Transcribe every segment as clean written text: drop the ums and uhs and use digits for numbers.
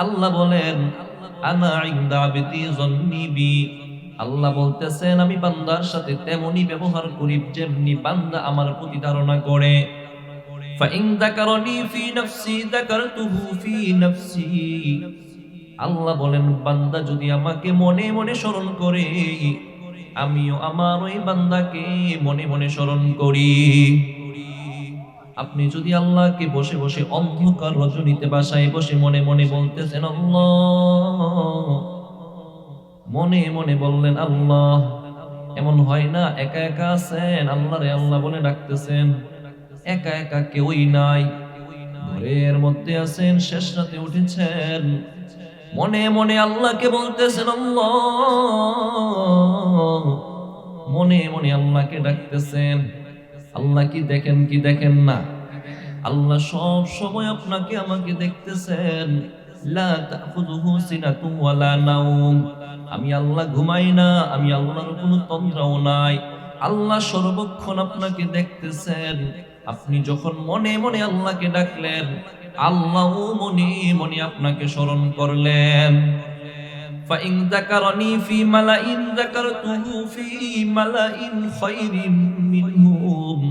আল্লাহ বলেন আনা ইনদা আবদি যন্নি বি, আল্লাহ বলতেছেন আমি বান্দার সাথে তেমনি ব্যবহার করি যেমনি বান্দা আমার প্রতি ধারণা করে। ফাইন যাকারানি ফি নাফসি যাকারতুহু ফি নাফসি, আল্লাহ বলেন বান্দা যদি আমাকে মনে মনে স্মরণ করে, আমিও আমার ওই বান্দাকে মনে মনে স্মরণ করি। আপনি যদি আল্লাহকে বসে বসে অন্ধকার রজনীতে বাসায় বসে মনে মনে বলতেছেন আল্লাহ, মনে মনে বললেন আল্লাহ, এমন হয় না একা একা আছেন আল্লাহরে আল্লাহ বলে ডাকতেছেন, একা একা কেউই নাই, ঘরের মধ্যে আছেন, শেষ রাতে উঠেছেন, মনে মনে আল্লাহকে বলতেছেন আল্লাহ, মনে মনে আল্লাহকে ডাকতেছেন। আল্লাহ কি দেখেন কি দেখেন না? আল্লাহ সব সময় আপনাকে আমাকে দেখতেছেন। লা তাখুযুহু সিনাতুন ওয়ালা নাওম, আমি আল্লাহ ঘুমাই না, আমি আল্লাহর কোনো তন্দ্রাও নাই। আল্লাহ সর্বক্ষণ আপনাকে দেখতেছেন। আপনি যখন মনে মনে আল্লাহকে ডাকলেন, আল্লাহও মনে মনে আপনাকে স্মরণ করলেন। ফাইন যাকারানি ফি মালাইন যাকারতুহু ফি মালাইন খায়রিম মিনহুম,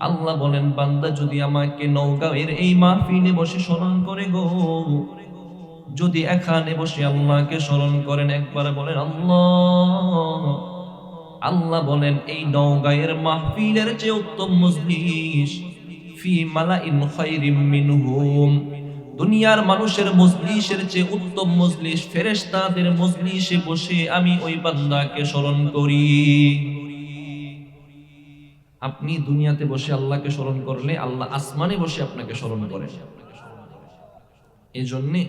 আল্লাহ বলেন বান্দা যদি আমাকে নওগাঁয়ের এই মাহফিলে বসে স্মরণ করে গো, যদি এখানে বসে আল্লাহকে স্মরণ করেন, একবার বলেন আল্লাহ, আল্লাহ বলেন এই নওগাঁয়ের মাহফিলের চেয়ে উত্তম মজলিস, ফি মালাইন খায়রিম মিনহুম, দুনিয়ার মানুষের মজলিসের চেয়ে উত্তম মজলিস ফেরেশতাদের মজলিসে বসে আমি ওই বান্দাকে স্মরণ করি। আপনি দুনিয়াতে বসে আল্লাহকে স্মরণ করলে আল্লাহ আসমানে বসে আপনাকে স্মরণ করেন। এই জন্যে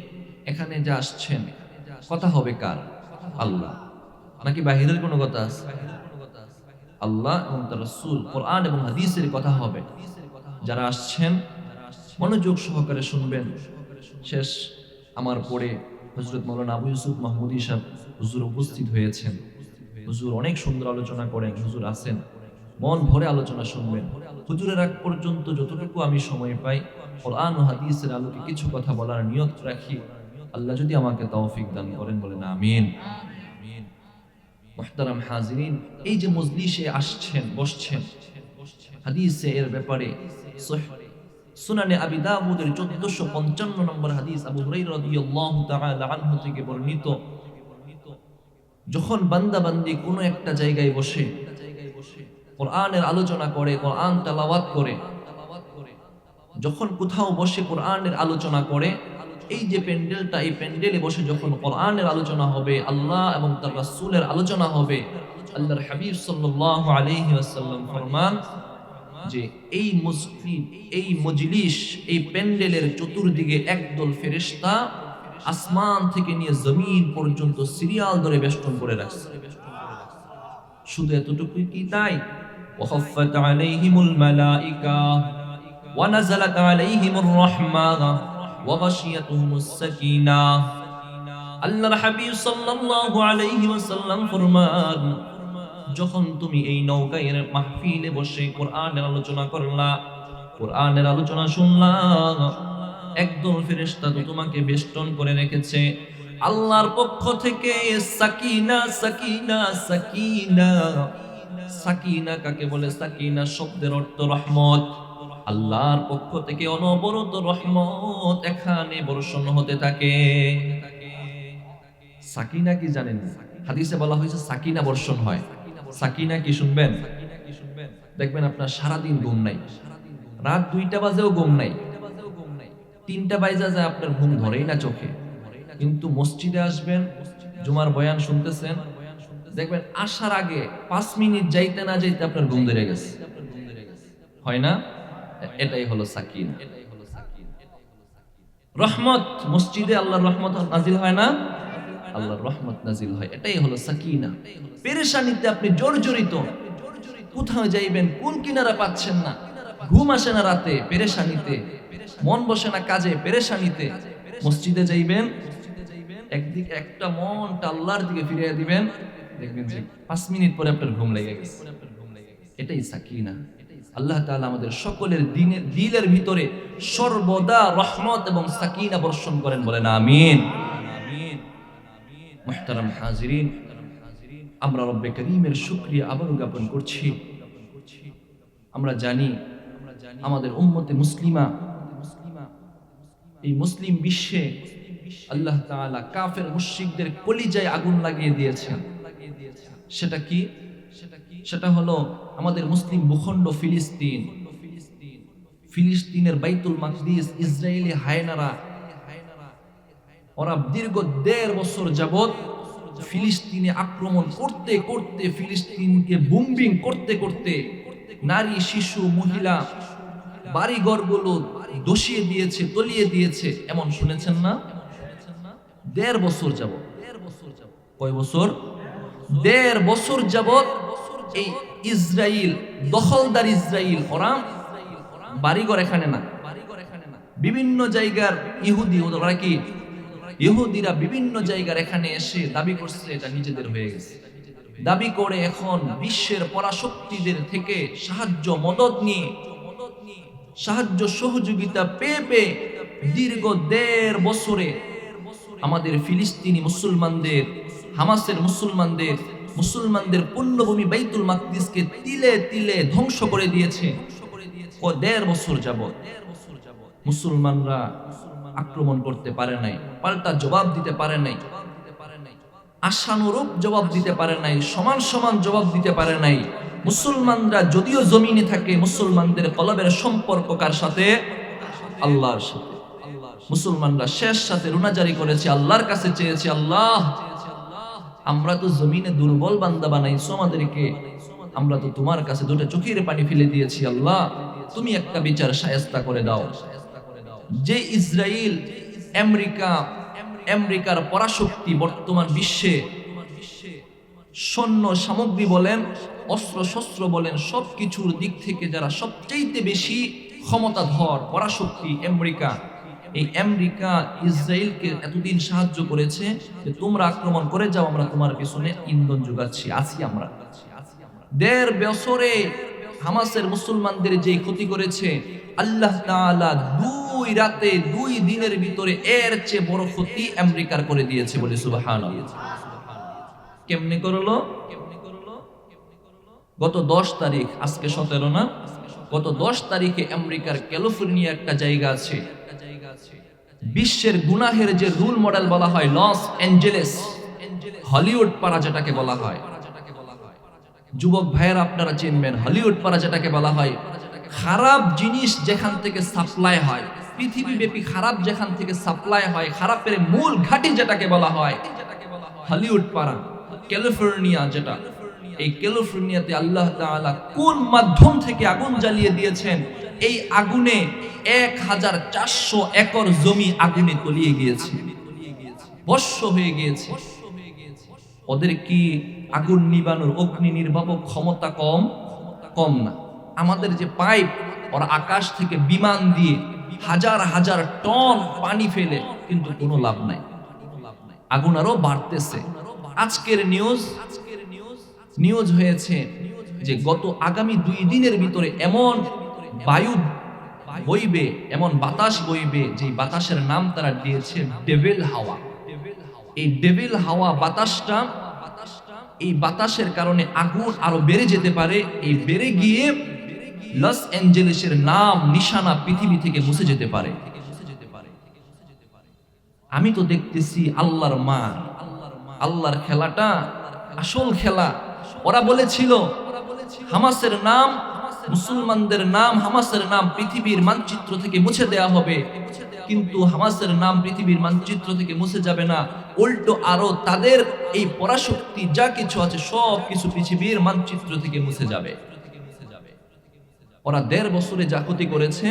এখানে যা আসছেন কথা হবে কার? আল্লাহ, নাকি বাহিরের কোনো কথা আছে? আল্লাহ এবং তার রাসূল, কোরআন এবং হাদিসের কথা হবে। যারা আসছেন মনোযোগ সহকারে শুনবেন। শেষ আমার পরে হযরত মাওলানা আবু ইউসুফ মাহমুদী সাহেব হুজুর উপস্থিত হয়েছেন। হুজুর অনেক সুন্দর আলোচনা করেন, হুজুর আছেন, মন ভরে আলোচনা শুনবেন। হুজুরের আগ পর্যন্ত যতটুকু আমি সময় পাই কোরআন ও হাদিসের আলোকে কিছু কথা বলার নিয়ত রাখি। আল্লাহ যদি আমাকে তৌফিক দান করেন বলেন আমিন। মুহতারাম হাজিরিন, এই যে মজলিসে আসছেন বসছেন, হাদিসে এর ব্যাপারে সুনানে আবি দাউদের 1455 নম্বর হাদিস আবু হুরায়রা রাদিয়াল্লাহু তাআলা আনহু থেকে বর্ণিত, যখন বান্দা বান্দি কোনো একটা জায়গায় বসে কোরআনের আলোচনা করে, কোরআন তেলাওয়াত করে, যখন কোথাও বসে কোরআনের আলোচনা করে, এই যে প্যান্ডেলটা, এই প্যান্ডেলে বসে যখন কোরআনের আলোচনা হবে, আল্লাহ এবং তার রাসূলের আলোচনা হবে, আল্লাহর হাবিব সাল্লাল্লাহু আলাইহি ওয়াসাল্লাম ফরমান যে এই মসজিদ, এই মজলিস, এই প্যান্ডেলের চতুর্দিকে একদল ফেরেশতা আসমান থেকে নিয়ে জমিন পর্যন্ত সিরিয়াল ধরে বেষ্টন করে রাখছে। শুধু এতটুকুই কি তাই? ওয়াখাফাত আলাইহিমুল মালাইকা ওয়া নাযালাত আলাইহিমুর রাহমা ওয়া গাশিয়াতুহুমুস সাকিনাহ। আল্লাহর হাবিব সাল্লাল্লাহু আলাইহি ওয়াসাল্লাম ফরমান, যখন তুমি এই নওগাঁয়ের মাহফিলে বসে কোরআনের আলোচনা করলা, কোরআনের আলোচনা শুনলা, একদল ফেরেশতা তো তোমাকে বেষ্টন করে রেখেছে। আল্লাহর পক্ষ থেকে সাকিনা সাকিনা সাকিনা। সাকিনা কাকে বলে? সাকিনা শব্দের অর্থ রহমত। আল্লাহর পক্ষ থেকে অনবরত রহমত এখানে বর্ষণ হতে থাকে। সাকিনা কি জানেন? হাদিসে বলা হয়েছে সাকিনা বর্ষণ হয়। সাকিনা কি শুনবেন? দেখবেন আপনার সারাদিন ঘুম নাই, রাত 2টা বাজেও ঘুম নাই, 3টা বাজে যায় আপনার ঘুম ধরেই না চোখে, কিন্তু মসজিদে আসবেন, জুমার বয়ান শুনতেছেন, দেখবেন আসার আগে 5 মিনিট যাইতে না যাইতে আপনার ঘুম ধরে গেছে। হয় না? এটাই হলো সাকিনা। রহমত, মসজিদে আল্লাহর রহমত নাজিল হয় না? আল্লাহর রহমত নাজিল হয়, এটাই হলো সাকিনা। পেরেশানিতে আপনি জর্জরিত, কোথাও যাইবেন কোন কিনারা পাচ্ছেন না, ঘুম আসে না রাতে পেরেশানিতে, মন বসে না কাজে পেরেশানিতে, মসজিদে যাইবেন, একদিকে একটা মনটা আল্লাহর দিকে ফিরিয়ে দিবেন, দেখবেন যে 5 মিনিট পরে আপনার ঘুম লেগে গেছে। এটাই সাকিনা। আল্লাহ তাআলা আমাদের সকলের দিলের ভিতরে সর্বদা রহমত এবং সাকিনা বর্ষণ করেন, বলেন আমিন। মুহতারাম হাজিরিন, আমরা রব্বে করিমের শুকরিয়া আবারও জ্ঞাপন করছি। আমরা জানি আমাদের উম্মতে মুসলিমা, এই মুসলিম বিশ্বে আল্লাহ তাআলা কাফের মুশরিকদের কলিজায় আগুন লাগিয়ে দিয়েছেন। সেটা কি? সেটা হলো আমাদের মুসলিম ভূখণ্ড ফিলিস্তিন, ফিলিস্তিনের বাইতুল মাকদিস ইসরায়েলি হায়নারা, ওরা দীর্ঘ 1.5 বছর যাবত ফিলিস্তিনে আক্রমণ করতে করতে, ফিলিস্তিনকে বুম্বিং করতে করতে নারী, শিশু, মহিলা, বাড়িঘরগুলো দোষিয়ে দিয়েছে, তলিয়ে দিয়েছে। এমন শুনেছেন না? 1.5 বছর যাবত। কয় বছর? 1.5 বছর যাবত এই ইসরায়েল, দখলদার ইসরায়েল, ওরা বাড়িঘর এখানে না, বিভিন্ন জায়গার ইহুদি, ওরা কি ইহুদিরা বিভিন্ন জায়গার এখানে এসে দাবি করছে এটা নিজেদের হয়ে গেছে। দাবি করে এখন বিশ্বের পরাশক্তিদের থেকে সাহায্য মদদ নিয়ে, সাহায্য সহযোগিতা পেয়ে পেয়ে দীর্ঘ 1.5 বছরে আমাদের ফিলিস্তিনি মুসলমানদের, হামাসের মুসলমানদের পুণ্যভূমি বাইতুল মাকদিসকে তিলে তিলে ধ্বংস করে দিয়েছে। ও 1.5 বছর যাবত মুসলমানরা আক্রমণ করতে পারে নাই, পাল্টা জবাব দিতে পারে নাই, আশানুরূপ জবাব দিতে পারে নাই, সমান সমান জবাব দিতে পারে নাই। মুসলমানরা যদিও জমিনে থাকে, মুসলমানদের কলবের সম্পর্ক কার সাথে? আল্লাহর সাথে। মুসলমানরা শেষ সাথে রুনাজারি করেছে, আল্লাহর কাছে চেয়েছে, আল্লাহ আমরা তো জমিনে দুর্বল বান্দা বানাইছো আমাদেরকে, আমরা তো তোমার কাছে 2টা চোখের পানি ফেলে দিয়েছি, আল্লাহ তুমি একটা বিচার শায়েস্তা করে দাও। যে ইসরায়েল, আমেরিকার পরাশক্তি, বর্তমান বিশ্বে সৈন্য সামগ্রী বলেন, অস্ত্র শস্ত্র বলেন, সবকিছুর দিক থেকে যারা সবচেয়ে বেশি ক্ষমতাধর পরাশক্তি আমেরিকা, এই আমেরিকা ইসরায়েলকে এতদিন সাহায্য করেছে যে তোমরা আক্রমণ করে যাও, আমরা তোমার পিছনে ইন্ধন যোগাচ্ছি, আছি আমরা। 1.5 বছরে হামাসের মুসলমানদের যে ক্ষতি করেছে, আল্লাহ তাআলা 2 রাতে 2 দিনের ভিতরে এর চেয়ে বড় ক্ষতি আমেরিকার করে দিয়েছে, বলে সুবহানাল্লাহ। কেমনে করলো? গত 10 তারিখ, আজকে 17 না, গত 10 তারিখে আমেরিকার ক্যালিফোর্নিয়া একটা জায়গা আছে, বিশ্বের গুনাহের যে রোল মডেল বলা হয়, লস অ্যাঞ্জেলেস, হলিউড পাড়া যেটাকে বলা হয়, যুবক ভাইয়েরা আপনারা চিনবেন, হলিউড পাড়া যেটাকে বলা হয়। খারাপ জিনিস যেখান থেকে সাপ্লাই হয়, পৃথিবীব্যাপী খারাপ যেখান থেকে সাপ্লাই হয়, খারাপের মূল ঘাঁটি যেটাকে বলা হয় হলিউড পাড়া, ক্যালিফোর্নিয়া যেটা, এই ক্যালিফোর্নিয়াতে আল্লাহ তাআলা কোন মাধ্যম থেকে আগুন জ্বালিয়ে দিয়েছেন। এই আগুনে 1400 একর জমি আগুনে তলিয়ে গিয়েছে, ভস্ম হয়ে গিয়েছে। ওদের কি আগুন নিবানোর অগ্নি নির্বাপক ক্ষমতা কম না? আমাদের যে পাইপ, ওরা আকাশ থেকে বিমান দিয়ে হাজার হাজার টন পানি ফেলে, কিন্তু কোনো লাভ নাই, আগুন আরো বাড়তেছে। আজকের নিউজ হয়েছে যে গত আগামী 2 দিনের ভিতরে এমন বায়ু বইবে, এমন বাতাস বইবে, যে বাতাসের নাম তারা দিয়েছে ডেভিল হাওয়া। এই ডেভিল হাওয়া বাতাসটা, এই বাতাসের কারণে আগুন আরো বেড়ে যেতে পারে, এই বেড়ে গিয়ে লস অ্যাঞ্জেলেসের নাম নিশানা পৃথিবী থেকে মুছে যেতে পারে। আমি তো দেখতেছি আল্লাহর মার, আল্লাহর খেলাটা আসল খেলা। ওরা বলেছিল হামাসের নাম, মুসলমানদের নাম, হামাসের নাম পৃথিবীর মানচিত্র থেকে মুছে দেয়া হবে, কিন্তু হামাসের নাম পৃথিবীর মানচিত্র থেকে মুছে যাবে না, উল্টো আরো তাদের এই পরাশক্তি যা কিছু আছে সব কিছু পৃথিবীর মানচিত্র থেকে মুছে যাবে। ওরা 1.5 বছরে যা ক্ষতি করেছে,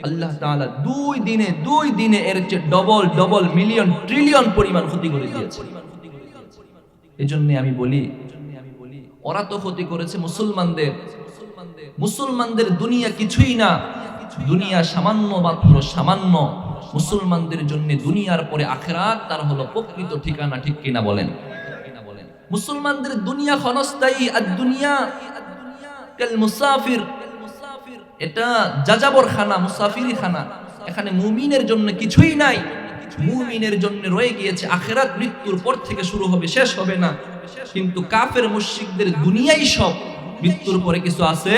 আল্লাহ তাআলা 2 দিনে এর চেয়ে ডবল মিলিয়ন ট্রিলিয়ন পরিমাণ ক্ষতি করে দিয়েছে। এজন্য আমি বলি, ওরা তো ক্ষতি করেছে মুসলমানদের দুনিয়া কিছুই না, দুনিয়া সামান্য, মাত্র সামান্য। মুসলমানদের জন্য দুনিয়ার পরে আখিরাত তার হলো প্রকৃত ঠিকানা, ঠিক কিনা বলেন? মুসলমানদের দুনিয়া ক্ষণস্থায়ী, আর দুনিয়া কাল মুসাফির, এটা যাযাবর খানা, মুসাফিরি খানা। এখানে মুমিনের জন্য কিছুই নাই। মুমিনের জন্য রয়ে গিয়েছে আখিরাত, মৃত্যুর পর থেকে শুরু হবে, শেষ হবে না। কিন্তু কাফের মুশরিকদের দুনিয়াই সব, মৃত্যুর পরে কিছু আছে?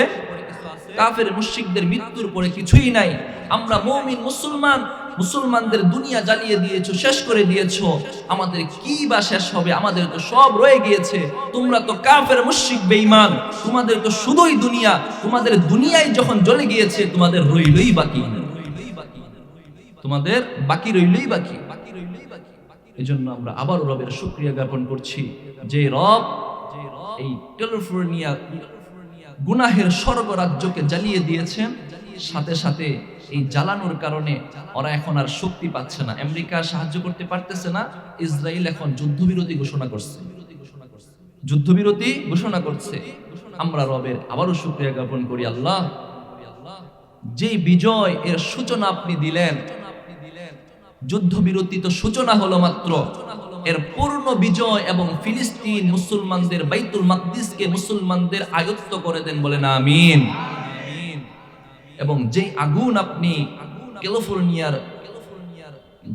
কাফের মুশরিকদের মৃত্যুর পরে কিছুই নাই। আমরা মুমিন মুসলমান, মুসলমানদের দুনিয়া জ্বালিয়ে দিয়েছো, শেষ করে দিয়েছো, আমাদের কি বা শেষ হবে? আমাদের তো সব রয়ে গিয়েছে। তোমরা তো কাফের মুশরিক বেঈমান, তোমাদের তো শুধুই দুনিয়া। তোমাদের দুনিয়ায় যখন জ্বলে গিয়েছে, তোমাদের রইলই বাকি, তোমাদের বাকি রইলই বাকি। এজন্য আমরা আবার রবের শুকরিয়া জ্ঞাপন করছি যে রব এই ক্যালিফোর্নিয়া গুনাহের স্বর্গরাজ্যকে জ্বালিয়ে দিয়েছেন। সাথে সাথে এই জ্বালানোর কারণে ওরা এখন আর শক্তি পাচ্ছে না, আমেরিকা সাহায্য করতে পারতেছে না। ইসরায়েল এখন যুদ্ধবিরতি ঘোষণা করছে, যুদ্ধবিরতি ঘোষণা করছে। আমরা রবের আবারও শুকরিয়া জ্ঞাপন করি, আল্লাহ যে বিজয় এর সূচনা আপনি দিলেন, যুদ্ধবিরতি তো সূচনা হলো মাত্র, এর পূর্ণ বিজয় এবং ফিলিস্তিন মুসলমানদের, বাইতুল মাকদিসকে মুসলমানদের আয়ত্ত করে দেন, বলেন আমিন। এবং যেই আগুন আপনি ক্যালিফোর্নিয়ার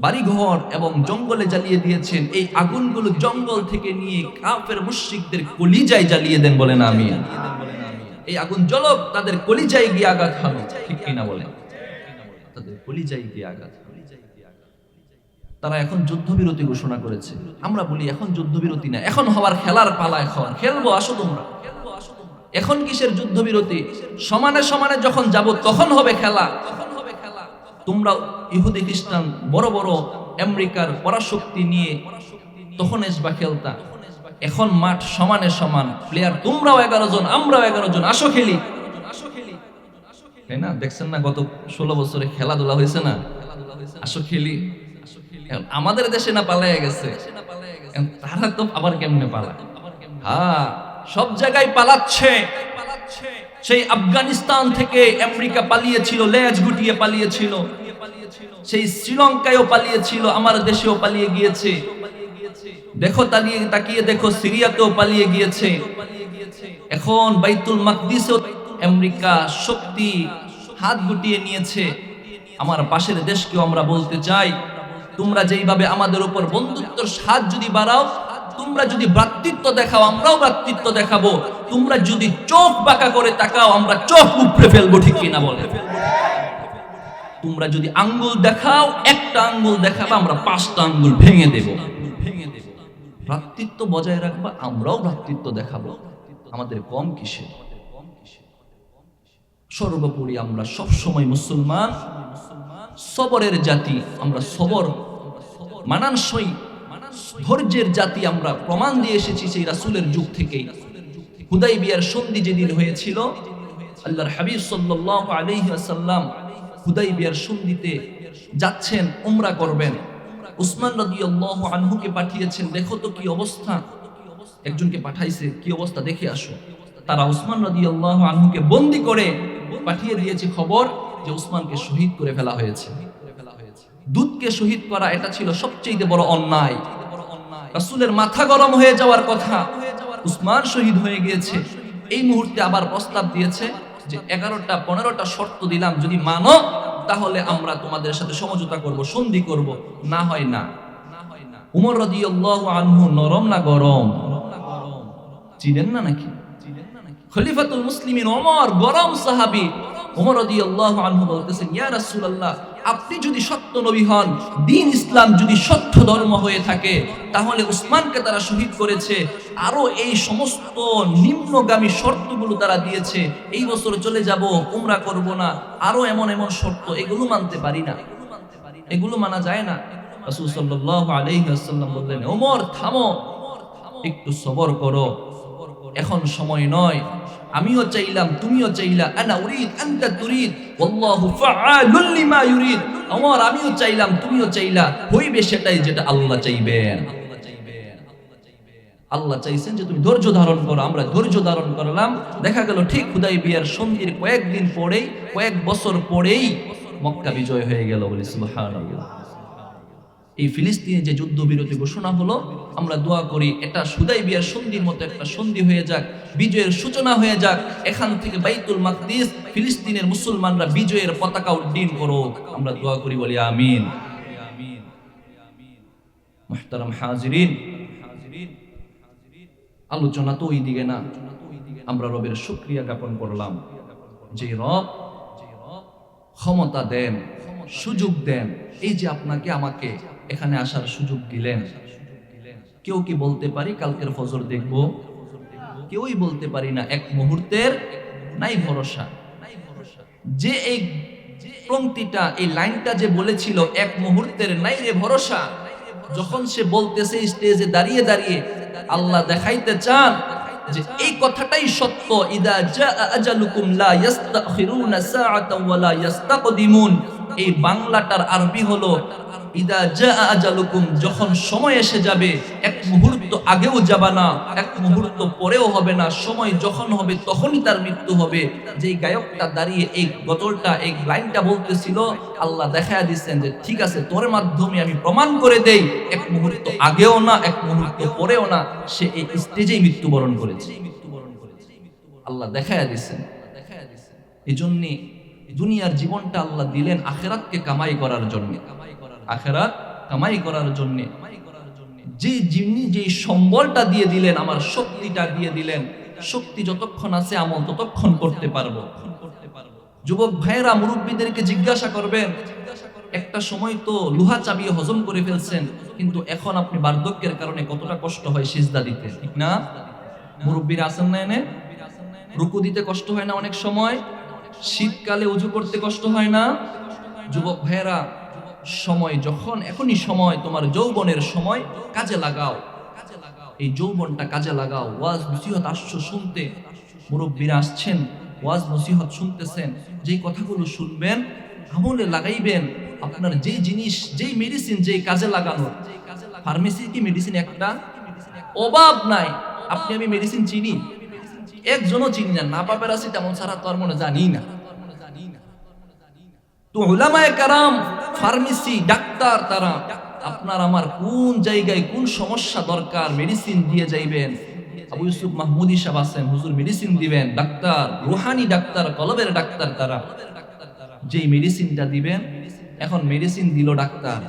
বাড়িঘর এবং জঙ্গলে জ্বালিয়ে দিয়েছেন, এই আগুনগুলো জঙ্গল থেকে নিয়ে কাফের মুশরিকদের কলিজায় জ্বালিয়ে দেন, বলেন আমিন। এই আগুন জ্বলক, তাদের কলিজায় গিয়ে আঘাত হানো, ঠিক কিনা বলেন? তাদের কলিজায় গিয়ে আঘাত। তারা এখন যুদ্ধবিরতি ঘোষণা করেছে। আমরা বলি এখন যুদ্ধবিরতি না, এখন হওয়ার খেলার পালা, এখন খেলবো, আসো তোমরা। এখন কিসের যুদ্ধবিরতি? সমানে সমানে যখন যাব তখন হবে খেলা। তোমরা ইহুদি খ্রিস্টান বড় বড় আমেরিকার পরাশক্তি নিয়ে তখন এসবা খেলতা। এখন মাঠ সমানে সমান, প্লেয়ার তোমরাও 11 জন, আমরাও 11 জন, আসো খেলি, তাই না? দেখছেন না গত 16 বছরে খেলাধুলা হয়েছে না? আসো খেলি। আমাদের দেশে না পালাইয়া গেছে, তারা তো আবার কেমনে পালায়? হ্যাঁ, সব জায়গায় পালাচ্ছে। সেই আফগানিস্তান থেকে আমেরিকা পালিয়েছিল, লেজ গুটিয়ে পালিয়েছিল। সেই শ্রীলঙ্কায়ও পালিয়েছিল, আমার দেশেও পালিয়ে গিয়েছে। দেখো তাকিয়ে দেখো, সিরিয়াতেও পালিয়ে গিয়েছে। এখন বাইতুল মাকদিসেও আমেরিকা শক্তি হাত গুটিয়ে নিয়েছে। আমার পাশের দেশকেও আমরা বলতে চাই, তোমরা যেইভাবে আমাদের উপর বন্ধুত্বের হাত যদি বাড়াও, তোমরা যদি ভ্রাতৃত্ব দেখাও, আমরাও ভ্রাতৃত্ব দেখাবো। তোমরা যদি চোখ বাঁকা করে তাকাও, আমরা চোখ উপড়ে ফেলবো, ঠিক কিনা বলে? তোমরা যদি আঙ্গুল দেখাও, একটা আঙ্গুল দেখাবো, আমরা 5টা আঙ্গুল ভেঙে দেব। ভ্রাতৃত্ব বজায় রাখবা, আমরাও ভ্রাতৃত্ব দেখাবো। আমাদের কম কিসে? সর্বোপরি আমরা সব সময় মুসলমান, সবরের জাতি। আমরা সবর, মানানসই ধৈর্যের জাতি। আমরা প্রমাণ দিয়ে এসেছি সেই রাসূলের যুগ থেকেই। হুদাইবিয়ার সন্ধি যেদিন হয়েছিল, আল্লাহর হাবিব সাল্লাল্লাহু আলাইহি ওয়াসাল্লাম হুদাইবিয়ার সন্ধিতে যাচ্ছেন, উমরা করবেন। উসমান রাদিয়াল্লাহু আনহুকে পাঠিয়েছেন, দেখো তো কি অবস্থা। একজনকে পাঠাইছে, কি অবস্থা দেখে আসো। তারা উসমান রাদিয়াল্লাহু আনহুকে বন্দী করে পাঠিয়ে দিয়েছে খবর যে উসমানকে শহীদ করে ফেলা হয়েছে। দুধকে শহীদ করা, এটা ছিল সবচেয়ে বড় অন্যায়। রাসূলের মাথা গরম হয়ে যাওয়ার কথা, উসমান শহীদ হয়ে গিয়েছে। এই মুহূর্তে আবার প্রস্তাব দিয়েছে যে 11টা 15টা শর্ত দিলাম, যদি মানো তাহলে আমরা তোমাদের সাথে সমঝোতা করব, সন্ধি করব, না হয় না। উমর রাদিয়াল্লাহু আনহু নরম না গরম? চিনেন না নাকি? খলিফাতুল মুসলিমিন ওমর গরম সাহাবী। ওমর রাদিয়াল্লাহু আনহু বলতেছেন, ইয়া রাসূলুল্লাহ, আপনি যদি সত্য নবী হন, দ্বীন ইসলাম যদি সত্য ধর্ম হয়ে থাকে, তাহলে উসমানকে তারা শহীদ করেছে, আরো এই সমস্ত নিম্নগামী শর্তগুলো তারা দিয়েছে, এই বছর চলে যাব, উমরা করব না, আরো এমন এমন শর্ত, এগুলো মানতে পারি না, এগুলো মানা যায় না। রাসূল সাল্লাল্লাহু আলাইহি ওয়াসাল্লাম বললেন, ওমর থামো, একটু সবর করো, এখন সময় নয়। আমিও চাইলাম, তুমিও চাইলা, আনা উরিদ আনতা তুরিদ ওয়াল্লাহু ফাআলুল লিমা ইউরিদ। ওমর, আমিও চাইলাম, তুমিও চাইলা, হইবে সেটাই যেটা আল্লাহ চাইবেন। আল্লাহ চাইছেন যে তুমি ধৈর্য ধারণ করো, আমরা ধৈর্য ধারণ করলাম। দেখা গেল ঠিক হুদাইবিয়ার সন্ধির কয়েকদিন পরেই, কয়েক বছর পরেই মক্কা বিজয় হয়ে গেল, বলি সুবহানাল্লাহ। এই ফিলিস্তিনে যে যুদ্ধবিরতি ঘোষণা হলো, আমরা দোয়া করি এটা হুদায়বিয়ার সন্ধির মতো একটা সন্ধি হয়ে যাক, বিজয়ের সূচনা হয়ে যাক। এখান থেকে বাইতুল মাকদিস ফিলিস্তিনের মুসলমানরা বিজয়ের পতাকা উড্ডীন করো, আমরা দোয়া করি, বলি আমিন। মুহতারাম হাজিরিন, আলোচনা তো ওই দিকে না, আমরা রবের শুকরিয়া জ্ঞাপন করলাম যে রব ক্ষমতা দেন, সুযোগ দেন। এই যে আপনাকে আমাকে এখানে আসার সুযোগ দিলেন। কেউ কি বলতে পারি কালকের ফজর দেখব? কেউই বলতে পারি না। এক মুহূর্তের নাই ভরসা। যে এই পংক্তিটা, এই লাইনটা যে বলেছিল এক মুহূর্তের নাই রে ভরসা, যখন সে বলতেছে স্টেজে দাঁড়িয়ে দাঁড়িয়ে, আল্লাহ দেখাইতে চান যে এই কথাটাই সত্য। ইদা জা আজালুকুম লা ইস্তাখিরুনা সাআতাও ওয়া লা ইস্তাকদিমুন। এই বাংলাটার আরবি হলো ইদা জা আজালুকুম, যখন সময় এসে যাবে, এক মুহূর্ত আগেও যাবে না, এক মুহূর্ত পরেও হবে না। সময় যখন হবে তখনই তার মৃত্যু হবে। যেই গায়কটা দাঁড়িয়ে এই গজলটা, এই লাইনটা বলতেছিল, আল্লাহ দেখায়া দিচ্ছেন যে ঠিক আছে, তোর মাধ্যমে আমি প্রমাণ করে দেই, এক মুহূর্ত আগেও না, এক মুহূর্ত পরেও না, সে এই স্টেজেই মৃত্যুবরণ করেছে। আল্লাহ দেখায়া দিচ্ছেন। এই জন্য দুনিয়ার জীবনটা আল্লাহ দিলেন আখিরাতকে কামাই করার জন্য, আখিরাত কামাই করার জন্য। যে যিনি যে সম্বলটা দিয়ে দিলেন, আমার শক্তিটা দিয়ে দিলেন, শক্তি যতক্ষণ আছে আমল ততক্ষণ করতে পারবো। যুবক ভাইয়েরা মুরব্বীদেরকে জিজ্ঞাসা করবেন, একটা সময় তো লোহা চাবিয়ে হজম করে ফেলছেন, কিন্তু এখন আপনি বার্ধক্যের কারণে কতটা কষ্ট হয় সিজদা দিতে, ঠিক না? মুরব্বীরা আছেন না এনে? রুকু দিতে কষ্ট হয় না অনেক সময়? শীতকালে ওযু করতে কষ্ট হয় না? যুবক ভাইয়েরা, সময় যখন, এখনই সময়, তোমার যৌবনের সময়, কাজে লাগাও। এই যৌবনটা কাজে লাগাও। ওয়াজ নসিহত আসছো শুনতে, মুরব্বীরা আসছেন, ওয়াজ নসিহত শুনতেছেন, যেই কথাগুলো শুনবেন আমলে লাগাইবেন। আপনার যেই জিনিস, যেই মেডিসিন, যেই কাজে লাগানো, ফার্মেসির কি মেডিসিন একটা অভাব নাই। আপনি আমি মেডিসিন চিনি, একজনও চিনি না, না পাবের আছে তেমন ছাড়া তো আর মনে জানি না। তো উলামায়ে কেরাম, ফার্মেসি ডাক্তার, তারা আপনার আমার কোন জায়গায় কোন সমস্যা দরকার মেডিসিন দিয়ে যাইবেন। আবু ইউসুফ মাহমুদি সাহেব আছেন, হুজুর মেডিসিন দিবেন, ডাক্তার, রুহানি ডাক্তার, কলবের ডাক্তার, তারা যেই মেডিসিনটা দিবেন। এখন মেডিসিন দিল ডাক্তার,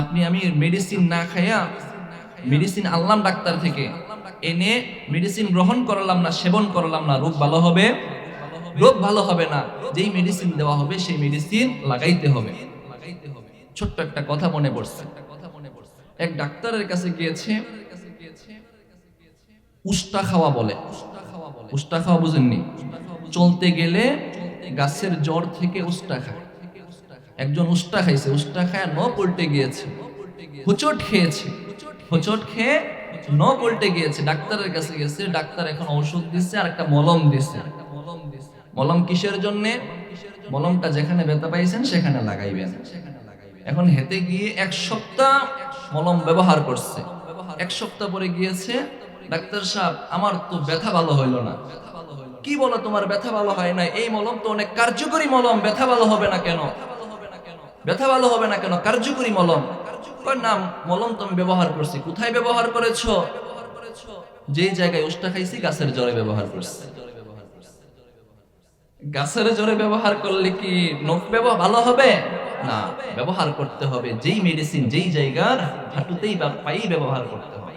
আপনি আমি মেডিসিন না খাইয়া মেডিসিন আনলাম ডাক্তার থেকে, এনে মেডিসিন গ্রহণ করলাম না, সেবন করলাম না, রোগ ভালো হবে? রোগ ভালো হবে না। যেই মেডিসিন দেওয়া হবে সেই মেডিসিন লাগাইতে হবে। ছোট্ট একটা কথা মনে পড়ছে, এক ডাক্তারের কাছে গিয়েছে, উস্তা খাওয়া বলে। উস্তা খাওয়া বুঝেননি? চলতে গেলে গাছের জ্বর থেকে উস্তা খায়। একজন উস্তা খাইছে, উস্তা খায় নখ উল্টে গিয়েছে, হুচট খেয়েছে, হুচট খেয়ে নখ উল্টে গিয়েছে, ডাক্তারের কাছে গেছে। ডাক্তার এখন ঔষধ দিচ্ছে আর একটা মলম দিচ্ছে। মলম কিসের জন্য? মলমটা যেখানে ব্যথা পাইছেন সেখানে লাগাইবেন। এখন হেতে গিয়ে 1 সপ্তাহ মলম ব্যবহার করছে। 1 সপ্তাহ পরে গিয়েছে, ডাক্তার সাহেব আমার তো ব্যথা ভালো হইল না। কি বলো, তোমার ব্যথা ভালো হয় না? এই মলম তো অনেক কার্যকরী মলম, ব্যথা ভালো হবে না কেন? ব্যথা ভালো হবে না কেন? কার্যকরী মলম। নাম মলম তো আমি ব্যবহার করছি। কোথায় ব্যবহার করেছো? যেই জায়গায় উষ্টা খাইছি গাছের জ্বরে ব্যবহার করছি। গাছের জ্বরে ব্যবহার করলে কি নখ ব্যবহার ভালো হবে না? ব্যবহার করতে হবে যেই মেডিসিন যেই জায়গার হাঁটুতেই বা পাই ব্যবহার করতে হবে।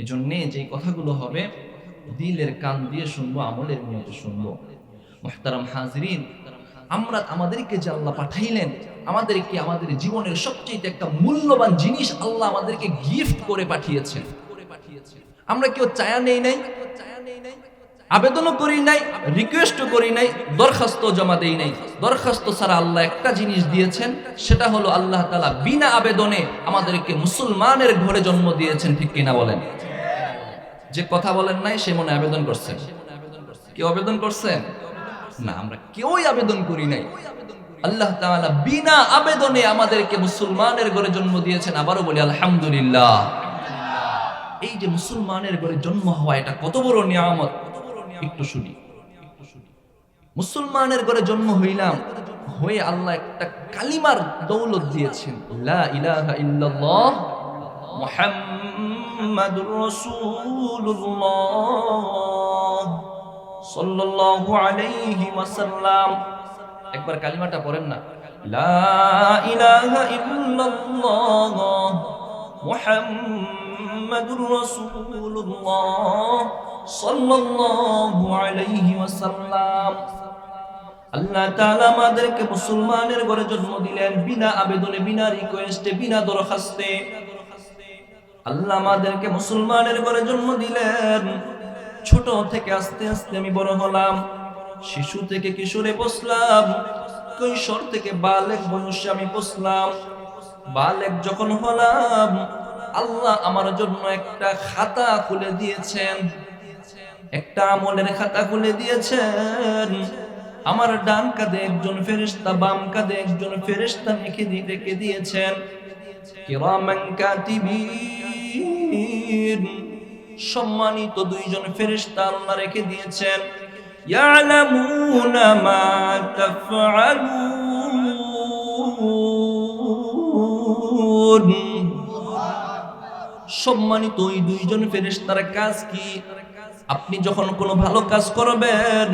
এই জন্যে যেই কথাগুলো হবে দিলের কান দিয়ে শুনবো, আমলের নিয়তে শুনবো। মুহতারাম হাজিরিন, আমরা আমাদেরকে যে আল্লাহ পাঠাইলেন, আমাদেরকে আমাদের জীবনের সবচেয়ে একটা মূল্যবান জিনিস আল্লাহ আমাদেরকে গিফট করে পাঠিয়েছেন। আমরা কেউ চায়া নেই নাই, আবেদনও করি নাই, রিকোয়েস্টও করি নাই, দরখাস্ত জমা দেই নাই। দরখাস্ত ছাড়া আল্লাহ একটা জিনিস দিয়েছেন, সেটা হলো আল্লাহ তাআলা বিনা আবেদনে আমাদেরকে মুসলমানের ঘরে জন্ম দিয়েছেন। ঠিক কিনা বলেন? যে কথা বলেন নাই সে মনে আবেদন করছেন। কেউ আবেদন করছেন না? আমরা কেউই আবেদন করি নাই। আল্লাহ তাআলা বিনা আবেদনে আমাদেরকে মুসলমানের ঘরে জন্ম দিয়েছেন। আবারও বলি আলহামদুলিল্লাহ। এই যে মুসলমানের ঘরে জন্ম হওয়া, এটা কত বড় নিয়ামত। একটু শুনি। মুসলমানের ঘরে জন্ম হইলাম, হয়ে আল্লাহ একটা কালিমার দৌলত দিয়েছেন, লা ইলাহা ইল্লাল্লাহ মুহাম্মাদুর রাসূলুল্লাহ সাল্লাল্লাহু আলাইহি ওয়াসাল্লাম। একবার কালিমাটা পড়েন না, লা ইলাহা ইল্লাল্লাহ মুহাম্মাদুর রাসূলুল্লাহ সাল্লাল্লাহু আলাইহি ওয়াসাল্লাম। আল্লাহ তাআলা আমাদেরকে মুসলমানের ঘরে জন্ম দিলেন বিনা আবেদনে, বিনা রিকোয়েস্টে, বিনা দরখাস্তে। আল্লাহ আমাদেরকে মুসলমানের ঘরে জন্ম দিলেন। ছোট থেকে আস্তে আস্তে আমি বড় হলাম, শিশু থেকে কিশোরে বসলাম, কৈশোর থেকে বালেগ বয়সে আমি বসলাম। বালেগ যখন হলাম, আল্লাহ আমার জন্য একটা খাতা খুলে দিয়েছেন, একটা আমলের খাতা খুলে দিয়েছেন। আমার ডান কাঁধে একজন ফেরেশতা, বাম কাঁধে একজন ফেরেশতা রেখে দিয়েছেন। কিরামান কাতিবিন, সম্মানিত দুইজন ফেরেশতা আল্লাহ রেখে দিয়েছেন। ইয়ালামুনা মা তাফআলুন। সম্মানিত ওই দুইজন ফেরেশতার কাজ কি? আপনি যখন কোনো ভালো কাজ করবেন,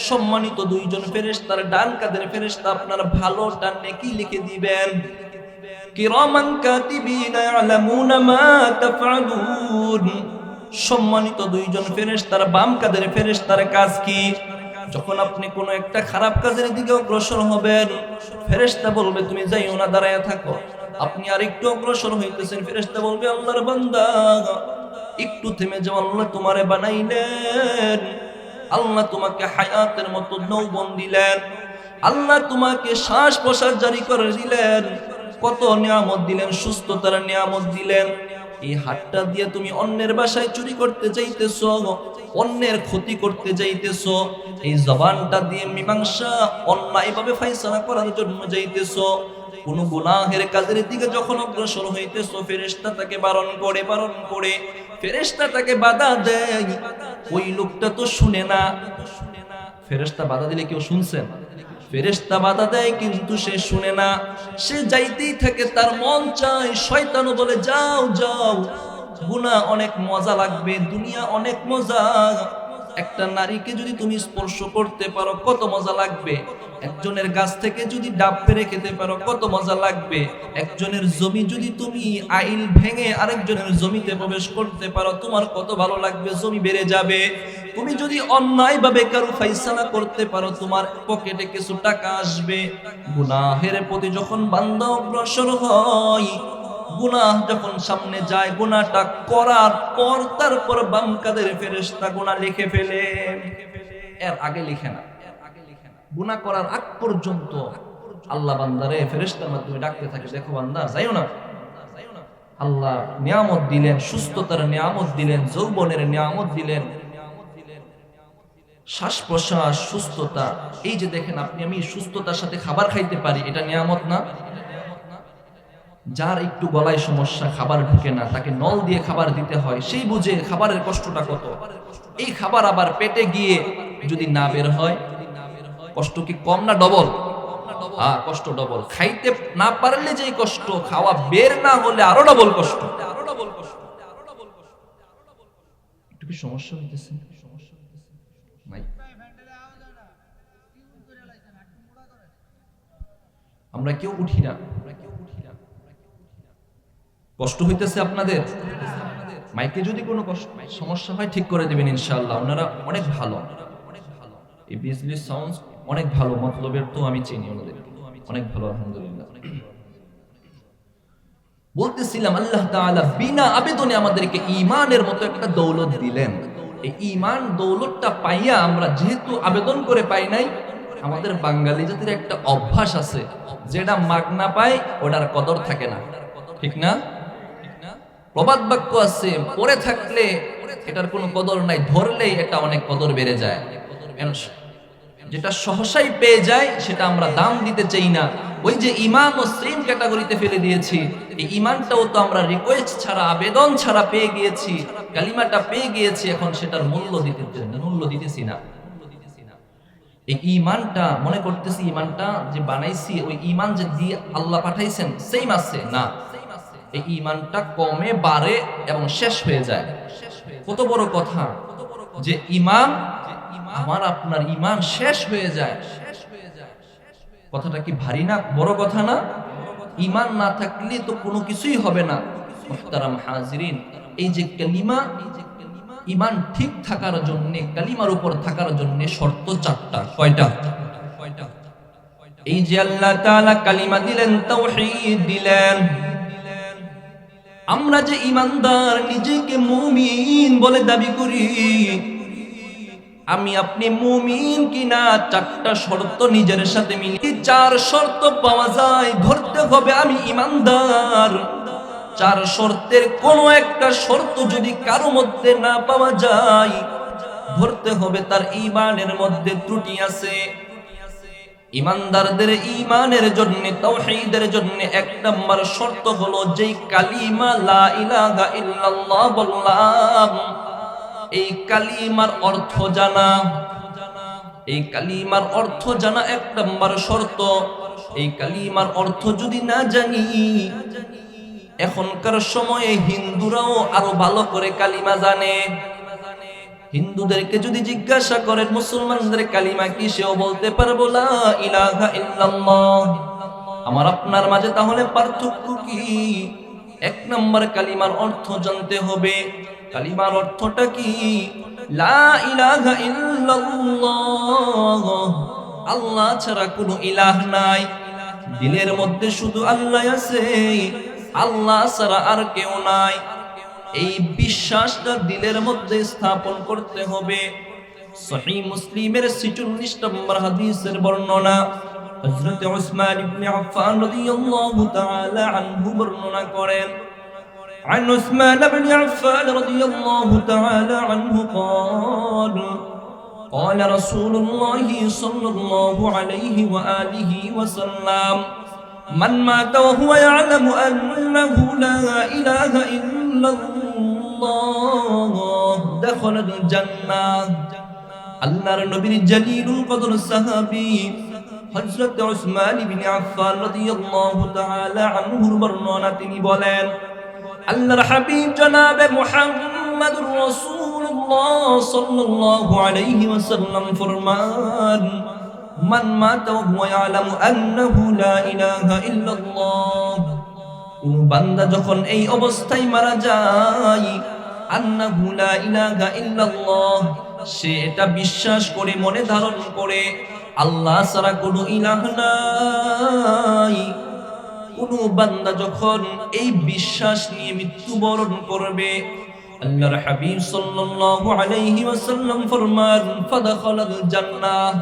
সম্মানিত দুইজন ফেরেশতার ডান কাঁধের ফেরেশতা আপনার ভালোটা নেকি লিখে দিবেন। কিরামান কাতিবিন ইয়ালামুনা মা তাফআলুন। সম্মানিত দুইজন ফেরেশতার বাম কাঁধের ফেরেশতার কাজ কি? যখন আপনি কোনো একটা খারাপ কাজের দিকে অগ্রসর হবেন, ফেরেশতা বলবে তুমি যাইও না, দাঁড়ায়া থাকো। আপনি আরেকটু অগ্রসর হইতেছেন, ফেরেশতা বলবে আল্লাহর বান্দা একটু থেমে যাও, আল্লাহ তোমারে বানাইলেন, আল্লাহ তোমাকে হায়াতের মতো নৌবন দিলেন, আল্লাহ তোমাকে শ্বাস প্রশ্বাস জারি করে দিলেন, কত নিয়ামত দিলেন, সুস্থতার নিয়ামত দিলেন। এই হাতটা দিয়ে তুমি অন্যের বাসায় চুরি করতে যাইতেছো, অন্যের ক্ষতি করতে যাইতেছো। এই জবানটা দিয়ে মীমাংসা, অন্যায়ভাবে ফায়সালা করার জন্য যাইতেছো। কোন গুনাহের কাজের দিকে যখন অগ্রসর হইতেছো, ফেরেশতা তাকে বারণ করে ফেরেশতা তাকে বাধা দেয়। ওই লোকটা তো শুনে না। ফেরেশতা বাধা দিলে কেউ শুনছেন? ফেরেশতা বাধা দেয় কিন্তু সে শুনে না, সে যাইতেই থাকে। তার মন চায়, শয়তানও বলে যাও যাও, গুনাহ অনেক মজা লাগবে, দুনিয়া অনেক মজা। একটা নারীকে যদি তুমি স্পর্শ করতে পারো কত মজা লাগবে, একজনের গাছ থেকে যদি ডাব পেড়ে খেতে পারো কত মজা লাগবে, একজনের জমি যদি তুমি আইল ভেঙে আরেকজনের জমিতে প্রবেশ করতে পারো তোমার কত ভালো লাগবে, জমি বেড়ে যাবে। তুমি যদি অন্যায়ভাবে কারো ফায়সালা করতে পারো তোমার পকেটে কিছু টাকা আসবে। গুনাহের প্রতি যখন বান্দা অগ্রসর হয়, গুনাহ যখন সামনে যায়, গুনাহটা করার পর তারপর বাম কাঁধের ফেরেশতা গুনাহ লিখে ফেলে, এর আগে লিখে না। গুনাহ করার আগ পর্যন্ত আল্লাহ বান্দারে ফেরেশতার মাধ্যমে ডাকতে থাকে, দেখো বান্দা যাইও না। আল্লাহ নিয়ামত দিলেন, সুস্থতার নিয়ামত দিলেন, যৌবনের নিয়ামত দিলেন, শ্বাস প্রশ্বাস, সুস্থতা। এই যে দেখেন আপনি আমি সুস্থতার সাথে খাবার খাইতে পারি, এটা নিয়ামত না? যার একটু গলায় সমস্যা, খাবার ঢুকে না, তাকে নল দিয়ে খাবার দিতে হয়, সেই বুঝে খাবারের কষ্টটা কত। এই খাবার আবার পেটে গিয়ে যদি না বের হয়, কষ্ট কি কম না ডবল? হ্যাঁ, কষ্ট ডবল। খাইতে না পারলে যে কষ্ট, খাওয়া বের না হলে আরো ডবল কষ্ট। একটু কি সমস্যা হইতেছে? নাই, আমরা কেউ উঠি না। কষ্ট হইতেছে আপনাদের? মাইকে যদি কোনো সমস্যা হয় ঠিক করে দিবেন ইনশাআল্লাহ। ওনারা অনেক ভালো, এই বিজলি সাউন্ড অনেক ভালো, মতলবের তো আমি চিনি ওনাদের, অনেক ভালো আলহামদুলিল্লাহ। বলতেছিলাম আল্লাহ তাআলা বিনা আবেদনে আমাদেরকে ঈমানের মতো একটা দৌলত দিলেন। এই ঈমান দৌলতটা পাইয়া আমরা যেহেতু আবেদন করে পাই নাই, আমাদের বাঙালি জাতির একটা অভ্যাস আছে, যেটা মাগনা পায় ওটার কদর থাকে না, ঠিক না? প্রবাদ বাক্য আছে, পড়ে থাকলে এটার কোনো কদর নাই, ধরলেই এটা অনেক কদর বেড়ে যায়। যেটা সহসাই পেয়ে যায় সেটা আমরা দাম দিতে চাই না। ওই যে ঈমান ও সেম ক্যাটাগরিতে ফেলে দিয়েছি। এই ঈমানটাও তো আমরা রিকোয়েস্ট ছাড়া, আবেদন ছাড়া পেয়ে গিয়েছি, কালিমাটা পেয়ে গিয়েছি, এখন সেটার মূল্য দিতেছি না। এই ঈমানটা মনে করতেছি ঈমানটা যে বানাইছি, ওই ঈমান যে দিয়ে আল্লাহ পাঠাইছেন সেম আছে না। এই ঈমানটা কমে বাড়ে এবং শেষ হয়ে যায়। কত বড় কথা যে ঈমান, আমার আপনার ঈমান শেষ হয়ে যায়। কথাটা কি ভারী না? বড় কথা না? ঈমান না থাকলে তো কোনো কিছুই হবে না। মুহতারাম হাজিরিন, এই যে কালিমা, ঈমান ঠিক থাকার জন্য, কালিমার উপর থাকার জন্য শর্ত চারটা। কয়টা? এই যে আল্লাহ তাআলা কালিমা দিলেন, তাওহীদ দিলেন, আমরা যে ঈমানদার, নিজেকে মুমিন বলে দাবি করি, আমি আপনি মুমিন কিনা চারটা শর্ত নিজের সাথে মিলিয়ে চার শর্ত পাওয়া যায়, ধরতে হবে আমি ঈমানদার। চার শর্তের কোনো একটা শর্ত যদি কারো মধ্যে না পাওয়া যায়, ধরতে হবে তার ঈমানের মধ্যে ত্রুটি আছে। ঈমানদারদের ঈমানের জন্য, তাওহীদের জন্য এক নাম্বার শর্ত হলো যেই কালিমা লা ইলাহা ইল্লাল্লাহ বললাম, এই কালিমার অর্থ জানা। এই কালিমার অর্থ জানা এক নাম্বার শর্ত। এই কালিমার অর্থ যদি না জানি, এখনকার সময়ে হিন্দুরাও আরো ভালো করে কালিমা জানে। হিন্দুদেরকে যদি জিজ্ঞাসা করেন মুসলমানদের কালিমা কি, সেও বলতে পারবো লা ইলাহা ইল্লাল্লাহ। আমার আপনার মাঝে তাহলে পার্থক্য কি? এক নাম্বার কালিমার অর্থ জানতে হবে। কালিমার অর্থটা কি? লা ইলাহা ইল্লাল্লাহ, আল্লাহ ছাড়া কোনো ইলাহ নাই। দিলের মধ্যে শুধু আল্লাহ আছে, আল্লাহ ছাড়া আর কেউ নাই। এই বিশ্বাসটা দিলের মধ্যে স্থাপন করতে হবে। সহিহ মুসলিমের 46 নম্বর হাদিসের বর্ণনা, হযরত উসমান ইবনে আফফান রাদিয়াল্লাহু তাআলা আনহু বর্ণনা করেন। عن عثمان بن عفان رضي الله تعالى عنه قال قال رسول الله صلى الله عليه وآله وسلم من مات وهو يعلم أنه لا إله إلا الله دخل الجنة. আল্লাহর নবীর জালিলুল কদর সাহাবী হযরত উসমান ইবনে আফফান রাদিয়াল্লাহু তাআলা আনহুর বর্ণনা, তিনি বলেন, আল্লাহর হাবিব জনাবে মুহাম্মদুর রাসূলুল্লাহ সাল্লাল্লাহু আলাইহি ওয়াসাল্লাম ফরমান, মান মাতা ওয়া হুয়া ইয়ালামু আন্নাহু লা ইলাহা ইল্লাল্লাহ, কোন বান্দা যখন এই অবস্থায় মারা যায়, আন্নাহু লা ইলাহা ইল্লাল্লাহ, সে এটা বিশ্বাস করে, মনে ধারণ করে আল্লাহ ছাড়া কোনো ইলাহ নাই, কোন বান্দা যখন এই বিশ্বাস নিয়ে মৃত্যুবরণ করবে, আল্লাহর হাবিব সাল্লাল্লাহু আলাইহি ওয়াসাল্লাম ফরমান, ফাদাখালাল জান্নাহ,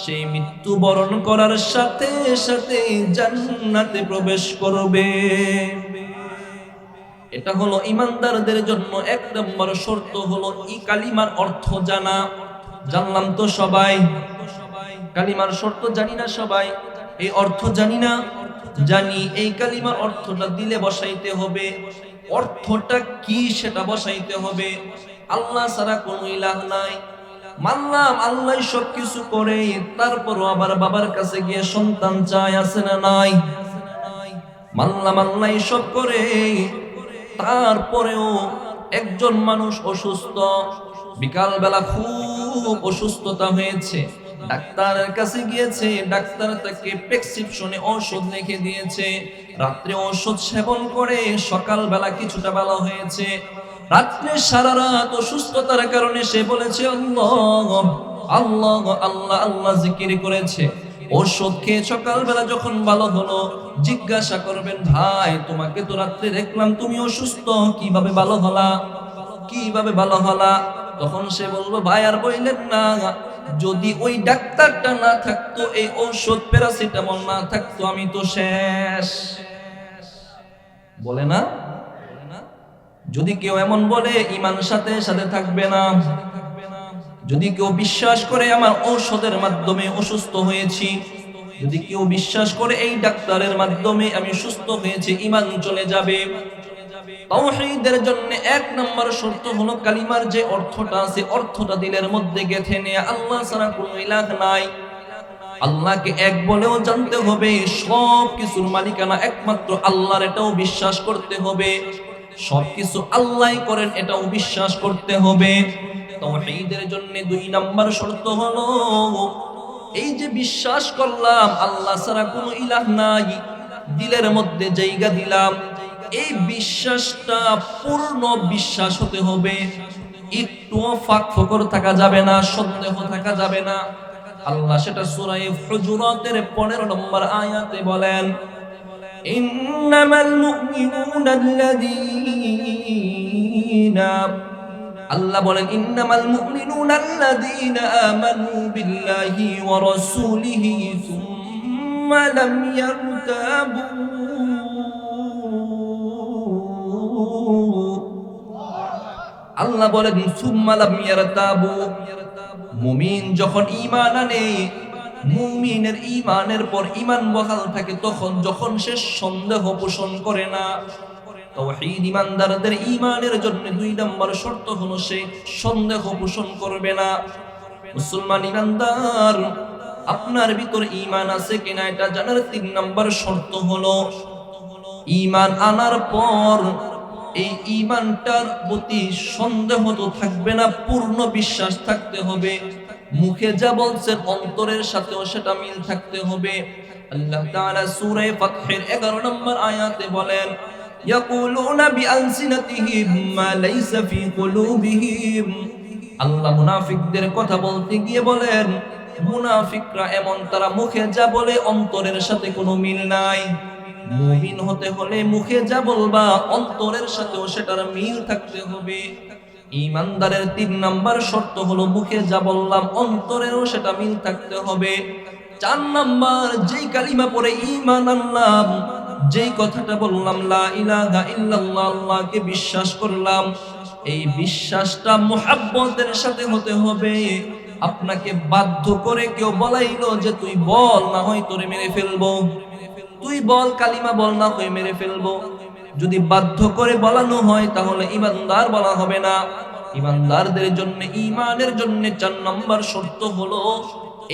সে মৃত্যুবরণ করার সাথে সাথে জান্নাতে প্রবেশ করবে। এটা হলো ঈমানদারদের জন্য এক নম্বর শর্ত, হলো এই কালিমার অর্থ জানা। জানলাম তো সবাই? কালিমার শর্ত জানি না সবাই? এই অর্থ জানি না? জানি। এই কালিমার অর্থটা দিলে বসাইতে হবে। অর্থটা কি সেটা বসাইতে হবে। আল্লাহ ছাড়া কোনো ইলাহ নাই, মানলাম আল্লাহ সবকিছু করে, তারপরও আবার বাবার কাছে গিয়ে সন্তান চায়, আছে না নাই? মানলাম আল্লাহ সব করে, তারপরেও একজন মানুষ অসুস্থ, বিকাল বেলা খুব অসুস্থতা হয়েছে, ডাক্তারের কাছে গিয়েছে, ডাক্তার তাকে প্রেসক্রিপশনে ওষুধ লিখে দিয়েছে, রাত্রে ওষুধ সেবন করে সকাল বেলা কিছুটা ভালো হয়েছে, রাত্রে সারা রাত অসুস্থতার কারণে সে বলেছে আল্লাহ আল্লাহ আল্লাহ আল্লাহ জিকির করেছে। ওষুধ খেয়ে সকালবেলা যখন ভালো হলো, জিজ্ঞাসা করবেন, ভাই তোমাকে তো রাত্রে দেখলাম তুমি অসুস্থ, কিভাবে ভালো হলা? কিভাবে ভালো হলা? তখন সে বলবো, ভাই আর বললেন না, যদি ওই ডাক্তারটা না থাকতো, এই ঔষধ প্যারাসিটামল না থাকতো, আমি তো শেষ। বলে না? যদি কেউ এমন বলে, ঈমান সাথে সাথে থাকবে না। যদি কেউ বিশ্বাস করে আমার ঔষধের মাধ্যমে অসুস্থ হয়েছি, যদি কেউ বিশ্বাস করে এই ডাক্তারের মাধ্যমে আমি সুস্থ হয়েছি, ঈমান চলে যাবে। তাওহীদের জন্য এক নম্বর শর্ত হলো কালিমার যে অর্থটা আছে, অর্থটা দিলের মধ্যে গেঁথে নেয়া, আল্লাহ ছাড়া কোনো ইলাহ নাই, আল্লাহকে এক বলেও জানতে হবে, সব কিছুর মালিকানা একমাত্র আল্লাহর, এটাও বিশ্বাস করতে হবে। সবকিছু আল্লাহই করেন, এটাও বিশ্বাস করতে হবে। তাওহীদের জন্য 2 নাম্বার শর্ত হলো, এই যে বিশ্বাস করলাম আল্লাহ ছাড়া কোনো ইলাহ নাই, দিলের মধ্যে জায়গা দিলাম, এই বিশ্বাসটা পূর্ণ বিশ্বাস হতে হবে। একটুও ফাঁক ফোকর থাকা যাবে না, সন্দেহ থাকা যাবে না। আল্লাহ সেটা সূরা হুজুরাতের 15 নম্বর আয়াতে বলেন, ইন্নামাল মুমিনুনা আল্লাযীনা, আল্লাহ বলেন ইন্নামাল মুমিনুনা আল্লাযীনা আমানু বিল্লাহি ওয়া রাসূলিহি সুম্মা লাম ইয়ারতাবু। আল্লাহ বলেন সুম্মা লাম ইয়ারতাবু, মুমিন যখন ঈমান আনে, মুমিনের ঈমানের পর ঈমান বহাল থাকে তখন, যখন সে সন্দেহ পোষণ করে না। তাওহীদ ঈমানদারদের ঈমানের জন্য 2 নম্বর শর্ত হলো সে সন্দেহ পোষণ করবে না। মুসলমান ঈমানদার, আপনার ভিতর ঈমান আছে কিনা এটা জানার 3 নম্বর শর্ত হলো, ঈমান আনার পর এই ঈমানটার প্রতি সন্দেহ তো থাকবে না, পূর্ণ বিশ্বাস থাকতে হবে। মুখে যা বলছেন অন্তরের সাথেও সেটা মিল থাকতে হবে। আল্লাহ তাআলা সূরা ফাতহের 11 নম্বর আয়াতে বলেন, ইয়াকুলুনা বিআলসিনাতিহিম মা লাইসা ফি কুলুবিহিম। আল্লাহ মুনাফিকদের কথা বলতে গিয়ে বলেন, মুনাফিকরা এমন, তারা মুখে যা বলে অন্তরের সাথে কোনো মিল নাই। মুমিন হতে হলে মুখে যা বলবা অন্তরের সাথেও সেটার মিল থাকতে হবে। ঈমানদারের 3 নাম্বার শর্ত হলো, মুখে যা বললাম অন্তরেরও সেটা মিল থাকতে হবে। 4 নাম্বার, যেই কালিমা পড়ে ঈমান আনলাম, যেই কথাটা বললাম লা ইলাহা ইল্লাল্লাহ, আল্লাহকে বিশ্বাস করলাম, এই বিশ্বাসটা মুহাব্বতের সাথে হতে হবে। আপনাকে বাধ্য করে কেউ বলাইলো যে তুই বল, না হয় তোরে মেরে ফেলবো, তুই বল, কালিমা বল, না হয় মেরে ফেলবো, যদি বাধ্য করে বলানো হয় তাহলে ঈমানদার বলা হবে না। ঈমানদারদের জন্য, ঈমানের জন্য 4 নম্বর শর্ত হলো,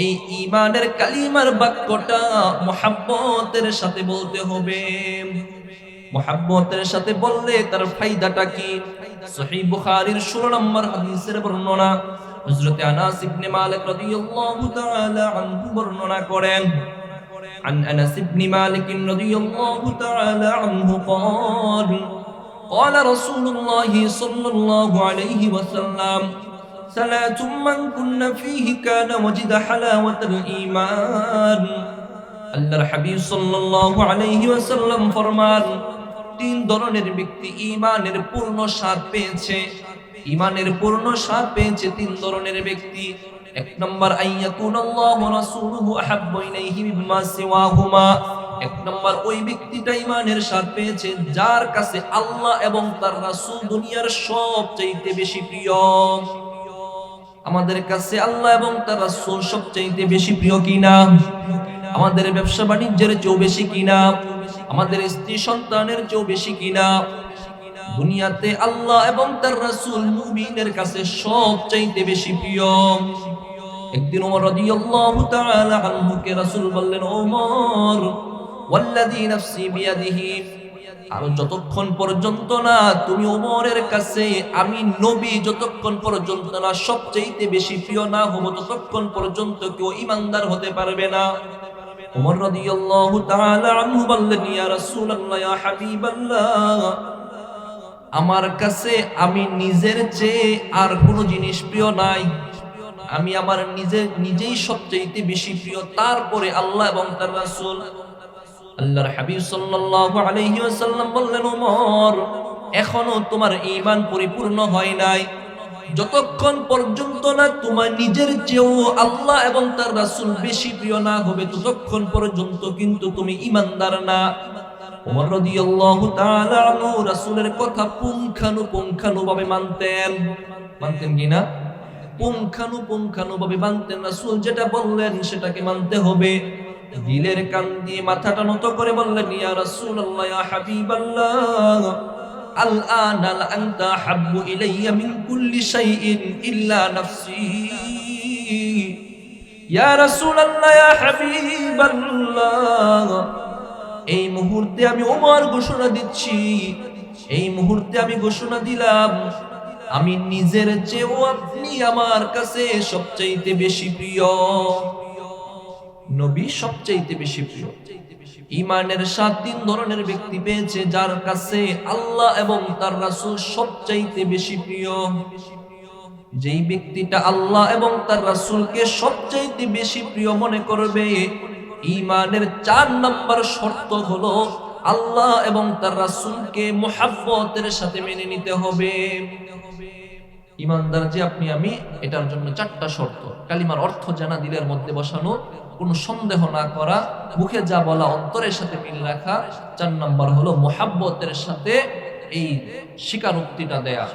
এই ঈমানের কালিমার বাক্যটা মুহাব্বতের সাথে বলতে হবে। মুহাব্বতের সাথে বললে তার ফায়দাটা কি? সহিহ বুখারীর 16 নম্বর হাদিসের বর্ণনা, হযরত আনাস ইবনে মালিক রাদিয়াল্লাহু তাআলা আনহু বর্ণনা করেন, عن أنس بن مالك رضي الله تعالى عنه قال قال رسول الله صلى الله عليه وسلم ثلاث من كن فيه كان وجد حلاوة الإيمان। আল্লাহর হাবিব সাল্লাল্লাহু আলাইহি ওয়াসাল্লাম ফরমান, 3 ধরনের ব্যক্তি ঈমানের পূর্ণ স্বাদ পেয়েছে, ঈমানের পূর্ণ স্বাদ পেয়েছে 3 ধরনের ব্যক্তি। 1 নম্বর, আইয়াকুনাল্লাহু ওয়া রাসূলুহু আহাব্বু ইলাইহি মিম্মা সিওয়াহুমা। 1 নম্বর, ওই ব্যক্তিটা ঈমানের স্বাদ পেয়েছে যার কাছে আল্লাহ এবং তার রাসূল দুনিয়ার সবচেয়ে বেশি প্রিয়। আমাদের কাছে আল্লাহ এবং তার রাসূল সবচেয়ে বেশি প্রিয় কিনা? আমাদের ব্যবসা বাণিজ্যের চেয়েও বেশি কিনা? আমাদের স্ত্রী সন্তানের চেয়েও বেশি কিনা? দুনিয়াতে আল্লাহ এবং তার রাসূল মুমিনের কাছে সবচেয়ে বেশি প্রিয়। একদিন ওমর রাদিয়াল্লাহু তাআলা আনহুকে রাসূল বললেন, ওমর, ওয়াল্লাযী নাফসি বিয়াদিহি, আর যতক্ষণ পর্যন্ত না তুমি ওমরের কাছে আমি নবী যতক্ষণ পর্যন্ত না সবচেয়ে বেশি প্রিয় না হব, ততক্ষণ পর্যন্ত কেউ ঈমানদার হতে পারবে না। ওমর রাদিয়াল্লাহু তাআলা আনহু বললেন, ইয়া রাসূলুল্লাহ, ইয়া হাবিবাল্লাহ, আমার কাছে আমি নিজের চেয়ে আর কোনো জিনিস প্রিয় নাই, আমি আমার নিজেই সবচেয়ে বেশি প্রিয়, তারপরে আল্লাহ এবং তার রাসূল। আল্লাহর হাবিব সাল্লাল্লাহু আলাইহি ওয়াসাল্লাম বললেন, ওমর, এখনো তোমার ঈমান পরিপূর্ণ হয় নাই, যতক্ষণ পর্যন্ত না তোমার নিজের চেয়েও আল্লাহ এবং তার রাসূল বেশি প্রিয় না হবে, ততক্ষণ পর্যন্ত কিন্তু তুমি ঈমানদার না। ওমর রাদিয়াল্লাহু তাআলা আনহু রাসূলের কথা পুঙ্খানুপুঙ্খানুভাবে মানতেন কিনা? পুঙ্খানুপুঙ্খানুভাবে মানতেন। রাসূল যেটা বললেন সেটাকে মানতে হবে। দিলের কান দিয়ে মাথাটা নত করে বললেন, ইয়া রাসূলুল্লাহ, ইয়া হাবিবাল্লাহ, আল-আনা আনতা হাব্বু ইলাইয়া মিন কুল্লি শাইইন ইল্লা নাফসি। ইয়া রাসূলুল্লাহ, ইয়া হাবিবাল্লাহ, এই মুহূর্তে আমি ওমর ঘোষণা দিচ্ছি, এই মুহূর্তে আমি ঘোষণা দিলাম, আমি নিজের চেয়েও আপনি আমার কাছে সবচাইতে বেশি প্রিয়। নবী সবচাইতে বেশি প্রিয়। ঈমানের 3 ধরনের ব্যক্তি পেয়েছে যার কাছে আল্লাহ এবং তার রাসূল সবচাইতে বেশি প্রিয়। যেই ব্যক্তিটা আল্লাহ এবং তার রাসূলকে সবচাইতে বেশি প্রিয় মনে করবে, ঈমানের 4 নম্বর শর্ত হলো আল্লাহ এবং তার রাসূলকে মুহাব্বতের সাথে মেনে নিতে হবে। ঈমানদার যে আপনি আমি, এটার জন্য 4টা শর্ত। কালিমার অর্থ জানা, দিলের মধ্যে বসানো, কোনো সন্দেহ না করা, মুখে যা বলা অন্তরের সাথে মিল রাখা। 4 নম্বর হলো মুহাব্বতের সাথে এই স্বীকারোক্তিটা দেয়া।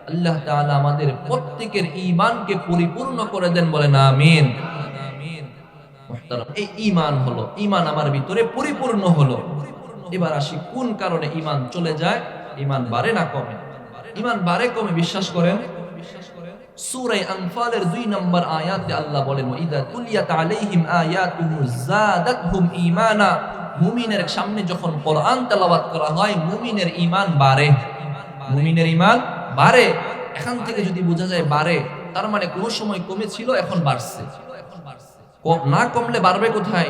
আল্লাহ তাআলা আমাদের প্রত্যেকের ঈমানকে পরিপূর্ণ করে দেন, বলেন আমিন। মুহতারাম, এই ঈমান হলো, ঈমান আমার ভিতরে পরিপূর্ণ হলো। এবার আসি কোন কারণে ঈমান চলে যায়, ঈমান বাড়ে না কমে? ঈমান বাড়ে কমে বিশ্বাস করেন? সূরা আনফালের 2 নম্বর আয়াতে আল্লাহ বলেন, ওয়াইদা তুলিয়াত আলাইহিম আয়াতুহু যাদাতহুম ঈমানা। মুমিনের সামনে যখন কোরআন তেলাওয়াত করা হয়, মুমিনের ঈমান বাড়ে। মুমিনের ঈমান বাড়ে। এখান থেকে যদি বোঝা যায় বাড়ে, তার মানে কোন সময় কমে ছিল, এখন বাড়ছে। না কমলে বাড়বে কোথায়?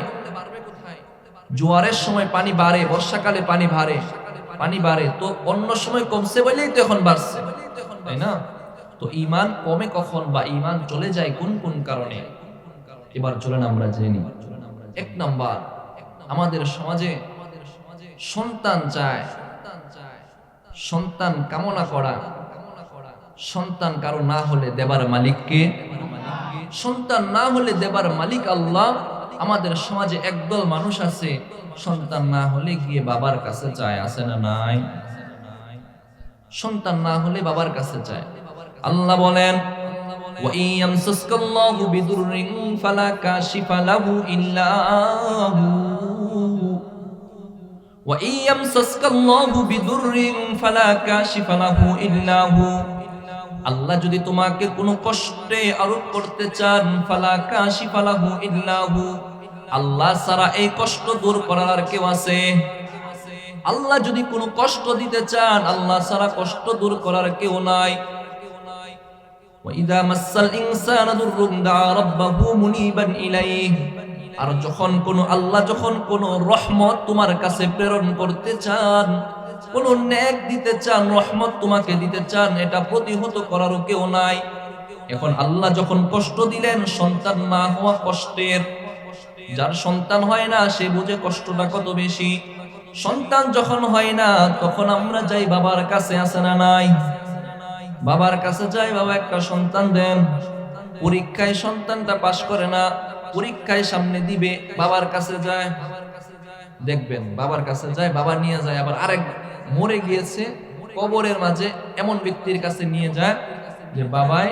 জোয়ারের সময় পানি বাড়ে, বর্ষাকালে পানি বাড়ে, তো অন্য সময় কমছে বলেই তো এখন বাড়ছে, তাই না? তো ঈমান কমে কখন বা ঈমান চলে যায় কোন কোন কারণে? এবার চলেন আমরা জেনে নিই। 1 নাম্বার, আমাদের সমাজে সন্তান চায়, সন্তান কামনা করা। সন্তান কারো না হলে দেবার মালিক কে? সন্তান না হলে দেবার মালিক আল্লাহ। আমাদের সমাজে একদল মানুষ আছে, সন্তান না হলে গিয়ে বাবার কাছে চায়, আছে না নাই? সন্তান না হলে বাবার কাছে চায়। আল্লাহ বলেন, ওয়া ইয়ামসাসকাল্লাহু বিদুররিন ফালা কাশিফা লাহু ইল্লা হু, ওয়া ইয়ামসাসকাল্লাহু বিদুররিন ফালা কাশিফা লাহু ইল্লা হু। আল্লাহ যদি তোমাকে কোনো কষ্টে আরোপ করতে চান, ফালা কাশিফা লাহু ইল্লা হু, আল্লাহ ছাড়া এই কষ্ট দূর করার আর কেউ আছে? আল্লাহ যদি কোনো কষ্ট দিতে চান, আল্লাহ ছাড়া কষ্ট দূর করার কেউ নাই। وَإِذَا مَسَّ الْإِنسَانَ ضُرٌّ دَعَا رَبَّهُ مُنِيبًا إِلَيْهِ। আর যখন কোন রহমত তোমার কাছে প্রেরণ করতে চান, কোন নেক দিতে চান, রহমত তোমাকে দিতে চান, এটা প্রতিহত করারও কেউ নাই। এখন আল্লাহ যখন কষ্ট দিলেন, সন্তান না হওয়া কষ্টের। যার সন্তান হয় না সে বুঝে কষ্টটা কত বেশি। সন্তান যখন হয় না, তখন আমরা যাই বাবার কাছে, আছে না নাই? বাবার কাছে যাই, বাবা একটা সন্তান দেন। পরীক্ষায় সন্তানটা পাশ করে না, পরীক্ষায় সামনে দিবে, বাবার কাছে যায়। দেখবেন বাবার কাছে যায়, বাবা নিয়ে যায়, আবার আরেক মরে গিয়েছে কবরের মাঝে এমন ব্যক্তির কাছে নিয়ে যায় যে বাবাই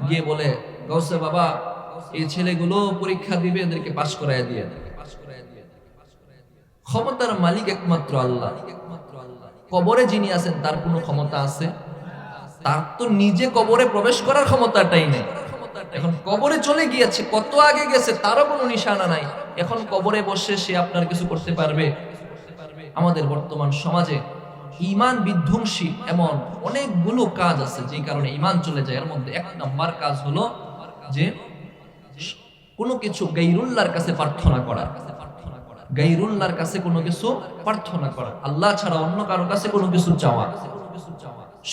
গিয়ে বলে, গৌসে বাবা, এই ছেলেগুলো পরীক্ষা দিবে, এদেরকে পাশ করায় দিয়ে। ক্ষমতার মালিক একমাত্র আল্লাহ। কবরে যিনি আছেন তার কোনো ক্ষমতা আছে? তার তো নিজে কবরে প্রবেশ করার ক্ষমতাটাই নেই। এখন কবরে চলে গিয়েছে, কত আগে গেছে তারও কোনো নিশানা নাই। এখন কবরে বসে সে আপনার কিছু করতে পারবে? আমাদের বর্তমান সমাজে ঈমান বিধ্বংসী এমন অনেকগুলো কাজ আছে যেই কারণে ঈমান চলে যায়। এর মধ্যে 1 নম্বর কাজ হলো যে কোনো কিছু গায়রুল্লাহর কাছে প্রার্থনা করা। গায়রুল্লাহর কাছে কোনো কিছু প্রার্থনা করা, আল্লাহ ছাড়া অন্য কারো কাছে কোনো কিছু চাওয়া।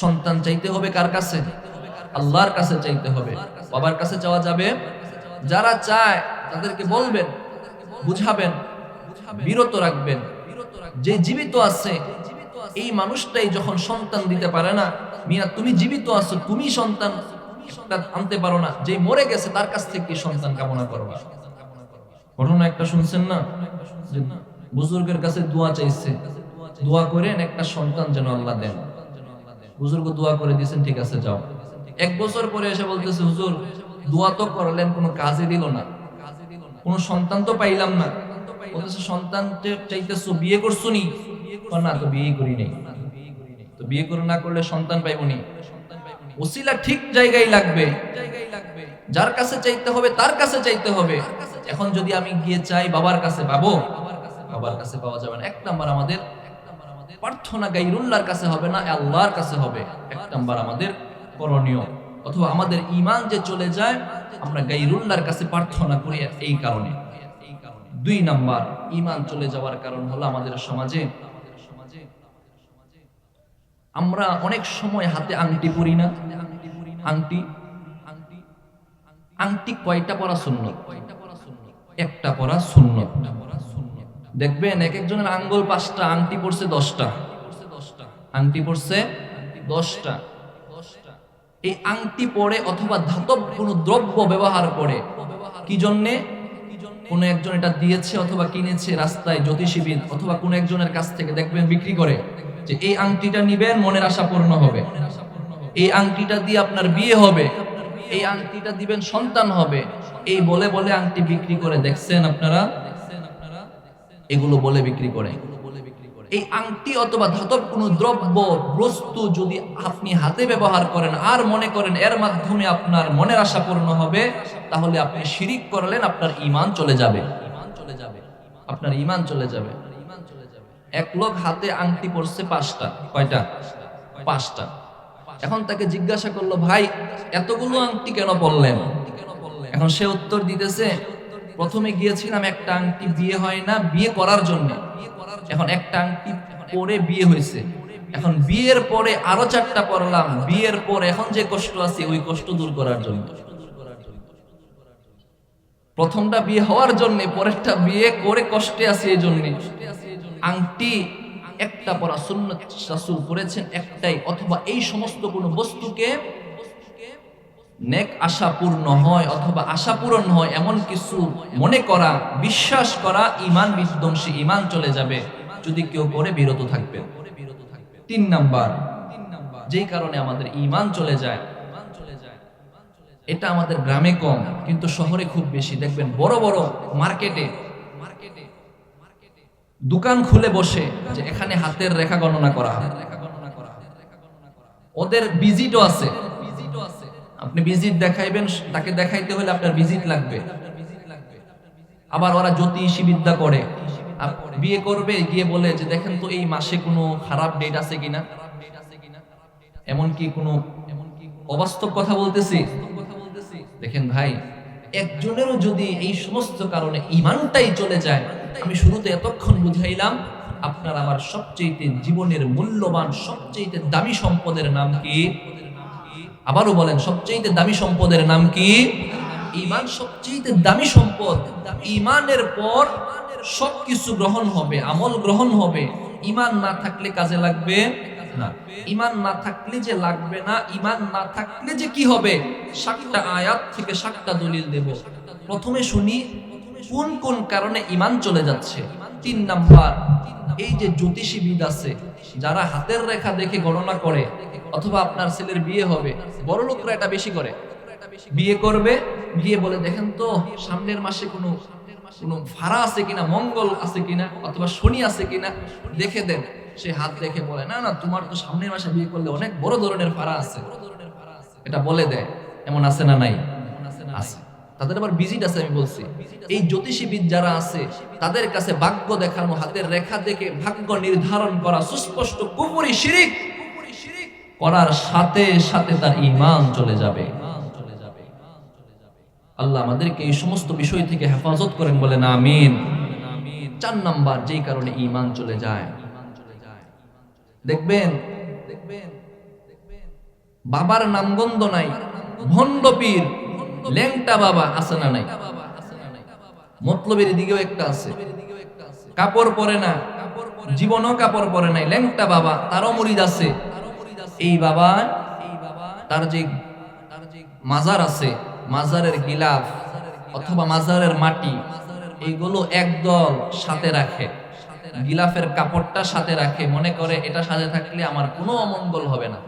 সন্তান চাইতে হবে কার কাছে? আল্লাহর কাছে চাইতে হবে। বাবার কাছে চাওয়া যাবে? যারা চায় তাদেরকে বলবেন, বুঝাবেন, বিরত রাখবেন। যে জীবিত আছে এই মানুষটাই যখন সন্তান দিতে পারে না, মিয়া তুমি জীবিত আছো, তুমি সন্তান আনতে পারো না, যে মরে গেছে তার কাছ থেকে সন্তান কামনা করবা। ঘটনা একটা শুনছেন না, যে বুজুর্গের কাছে দোয়া চাইছে, দোয়া করেন একটা সন্তান যেন আল্লাহ দেন। হুজুর দোয়া করে দিয়েছেন, ঠিক আছে যাও। 1 বছর পরে এসে বলতেছে, হুজুর দোয়া তো করলেন, কোনো কাজে দিল না, কোনো সন্তান তো পাইলাম না। বলতেছে, সন্তান চাইতেছো, বিয়ে করছো নি? না, তো বিয়ে করি নাই। তো বিয়ে করে না করলে সন্তান পাইবনি। ওসিলা ঠিক জায়গায় লাগবে। যার কাছে চাইতে হবে তার কাছে চাইতে হবে। এখন যদি আমি গিয়ে চাই বাবার কাছে পাবো, বাবার কাছে পাওয়া যাবে না। এক নাম্বার আমাদের প্রার্থনা গায়রুল্লাহর কাছে হবে না, আল্লাহর কাছে হবে। এক নাম্বার আমাদের করণীয়, অথবা আমাদের ঈমান যে চলে যায়, আমরা গায়রুল্লাহর কাছে প্রার্থনা করি এই কারণে। দুই নাম্বার ঈমান চলে যাওয়ার কারণ হলো আমাদের সমাজে আমরা অনেক সময় হাতে আংটি পরি না। আংটি আংটি কয়টা পরা সুন্নত? একটা পরা সুন্নত। দেখবেন এক একজনের আঙ্গুল 5টা, আংটি পড়ছে 10টা, আংটি পড়ছে 10টা। এই আংটি পরে অথবা ধাতব কোনো দ্রব্য ব্যবহার করে কি জন্যে? কোনো একজন এটা দিয়েছে অথবা কিনেছে রাস্তায়, জ্যোতিষীবিদ অথবা কোনো একজনের কাছ থেকে দেখবেন বিক্রি করে যে এই আংটিটা নিবেন, মনের আশা পূর্ণ হবে, এই আংটিটা দিয়ে আপনার বিয়ে হবে, এই আংটিটা দিবেন সন্তান হবে, এই বলে বলে আংটি বিক্রি করে। দেখছেন আপনারা? এগুলো বলে বিক্রি করে। এই আংটি অথবা ধাতব কোনো দ্রব্য বস্তু যদি আপনি হাতে ব্যবহার করেন আর মনে করেন এর মাধ্যমে আপনার মনের আশা পূর্ণ হবে, তাহলে আপনি শিরিক করলেন, আপনার ঈমান চলে যাবে, আপনার ঈমান চলে যাবে। এক লোক হাতে আংটি পরছে 5টা, কয়টা? 5টা। এখন তাকে জিজ্ঞাসা করলো, ভাই এতগুলো আংটি কেন পরলেন? এখন সে উত্তর দিতেছে, প্রথমে গিয়েছিলাম একটা আংটি বিয়ে হয় না, বিয়ে করার জন্য, এখন একটা আংটি পরে বিয়ে হয়েছে, এখন বিয়ের পরে আরো 4টা পরলাম, বিয়ের পর এখন যে কষ্ট আছে ওই কষ্ট দূর করার জন্য। প্রথমটা বিয়ে হওয়ার জন্য, পরেরটা বিয়ে করে কষ্টে আছে এই জন্য। আংটি একটা পরা সুন্নত রাসূল করেছেন একটাই, অথবা এই সমস্ত কোন বস্তুকে নেক আশা পূর্ণ হয় অথবা আশা পূরণ হয় এমন কিছু মনে করা, বিশ্বাস করা ঈমান বিধ্বংসী, ঈমান চলে যাবে যদি কেউ করে বিরত থাকবে। 3 নাম্বার যেই কারণে আমাদের ঈমান চলে যায়, এটা আমাদের গ্রামে কম কিন্তু শহরে খুব বেশি। দেখবেন বড় বড় মার্কেটে দোকান খুলে বসে যে এখানে হাতের রেখা গণনা করা হয়, ওদের ভিজিটও আছে। আপনি ভিজিট দেখাইবেন, তাকে দেখাইতে হলে আপনার ভিজিট লাগবে। আবার ওরা জ্যোতিষী বিদ্যা করে, বিয়ে করবে গিয়ে বলে যে দেখেন তো এই মাসে কোনো খারাপ ডেট আছে কিনা, এমনকি কোনো অবাস্তব কথা বলতেছি। দেখেন ভাই, একজনেরও যদি এই সমস্ত কারণে ঈমানটাই চলে যায়, আমি শুরুতে এতক্ষণ বুঝাইলাম আপনার আমার সবচেয়ে জীবনের মূল্যবান সবচেয়ে দামি সম্পদের নাম কি? আবারও বলেন, সবচেয়ে দামি সম্পদের নাম কি? ঈমান সবচেয়ে দামি সম্পদ। ঈমানের পর সবকিছু গ্রহণ হবে, আমল গ্রহণ হবে। ঈমান না থাকলে কাজে লাগবে না। ঈমান না থাকলে যে লাগবে না, ঈমান না থাকলে যে কি হবে, 7টা আয়াত থেকে 7টা দলিল দেব। প্রথমে শুনি কোন কোন কারণে ঈমান চলে যাচ্ছে। 3 নাম্বার, এই যে জ্যোতিষীবিদ আছে যারা হাতের রেখা দেখে গণনা করে, অথবা আপনার ছেলের বিয়ে হবে, বড় লোকরা এটা বেশি করে, বিয়ে করবে গিয়ে বলে দেখেন তো সামনের মাসে কোনো ফাড়া আছে কিনা, মঙ্গল আছে কিনা, অথবা শনি আছে কিনা দেখে দেন। সে হাত দেখে বলে না না, তোমার তো সামনের মাসে বিয়ে করলে অনেক বড় ধরনের ফাড়া আছে, এটা বলে দেয়। এমন আছে না নাই? আছে। তাদের আবার ভিজিট আছে। আমি বলছি এই জ্যোতিষীবিদ যারা আছে তাদের কাছে ভাগ্য দেখানো, হাতের রেখা দেখে ভাগ্য নির্ধারণ করা সুস্পষ্ট কুফরি, শিরিক করার সাথে সাথে তার ঈমান চলে যাবে। আল্লাহ আমাদেরকে এই সমস্ত বিষয় থেকে হেফাজত করেন, বলেন আমিন। 4 নাম্বার যেই কারণে ঈমান চলে যায়, দেখবেন বাবার নামগন্ধ নাই, ভণ্ড পীর, ল্যাংটা বাবা আছে না নাই? মতলবের দিকেও একটা আছে, কাপড় পরে না, জীবনও কাপড় পরে নাই, ল্যাংটা বাবা, তারও মুরিদ আছে। এই বাবা তার যে মাজার আছে, মাজারের গিলাফ অথবা মাজারের মাটি, এইগুলো একদল সাথে রাখে, গিলাফের কাপড়টা সাথে রাখে, মনে করে এটা সাথে থাকলে আমার কোনো অমঙ্গল হবে না।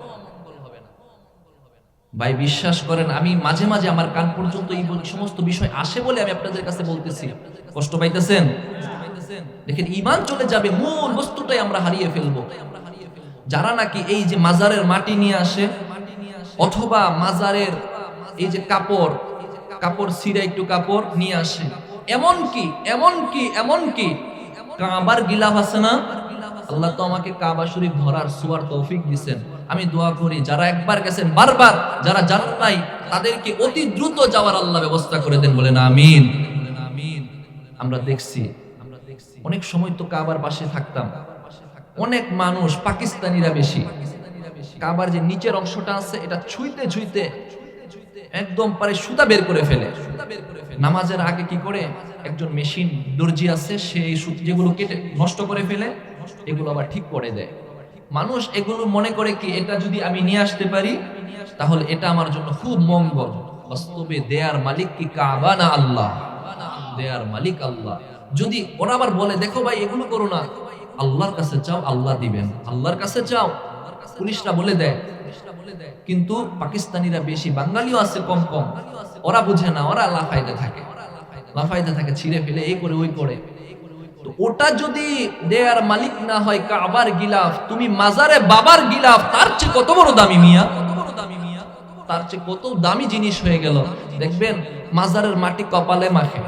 ভাই বিশ্বাস করেন, আমি মাঝে মাঝে আমার কান পর্যন্ত এই সমস্ত বিষয় আসে বলে আমি আপনাদের কাছে বলতেছি। কষ্ট পাইতেছেন? দেখেন, ঈমান চলে যাবে, মূল বস্তুটাই আমরা হারিয়ে ফেলবো। যারা নাকি এই যে মাজারের মাটি নিয়ে আসে অথবা মাজারের এই যে কাপড়, কাপড় ছিঁড়ে একটু কাপড় নিয়ে আসে। এমনকি কাবার গিলাফ আছে না, আল্লাহ তো আমাকে কাবা শরীফ ধরার সুয়ার তৌফিক দিবেন। আমি দোয়া করি যারা একবার গেছেন বারবার, যারা যান নাই তাদেরকে অতি দ্রুত যাওয়ার আল্লাহ ব্যবস্থা করে দেন, বলেন আমিন। আমরা দেখছি অনেক সময় তো কাবার পাশে থাকতাম, অনেক মানুষ পাকিস্তানিরা বেশি কাবার যে নিচের অংশটা আছে এটা ছুঁইতে ছুঁইতে একদম পারে সুতা বের করে ফেলে। নামাজের আগে কি করে, একজন মেশিন দর্জি আছে, সে এই সুতা যেগুলো কেটে নষ্ট করে ফেলে এগুলো আবার ঠিক করে দেয়। মানুষ এগুলো মনে করে কি এটা যদি আমি নিয়ে আসতে পারি তাহলে এটা আমার জন্য খুব মঙ্গল। বাস্তবে দেয়ার মালিক কি কাবা না আল্লাহ? দেয়ার মালিক আল্লাহ। যদি ওরা আবার বলে দেখো ভাই এগুলো করো না, আল্লাহর কাছে চাও আল্লাহ দিবেন, আল্লাহর কাছে চাও, পুলিশরা বলে দেয়। কিন্তু পাকিস্তানিরা বেশি, বাঙালিও আছে কম কম, ওরা বুঝে না, ওরা লাফাইতে থাকে ছিঁড়ে ফেলে এই করে ওই করে। তো ওটা যদি দেয়ার মালিক না হয় কাবার গিলাফ, তুমি মাজারে বাবার গিলাফ, তার চেয়ে কত বড় দামি মিয়া, তার চেয়ে কত দামি জিনিস হয়ে গেল। দেখবেন মাজারের মাটি কপালে মাখে,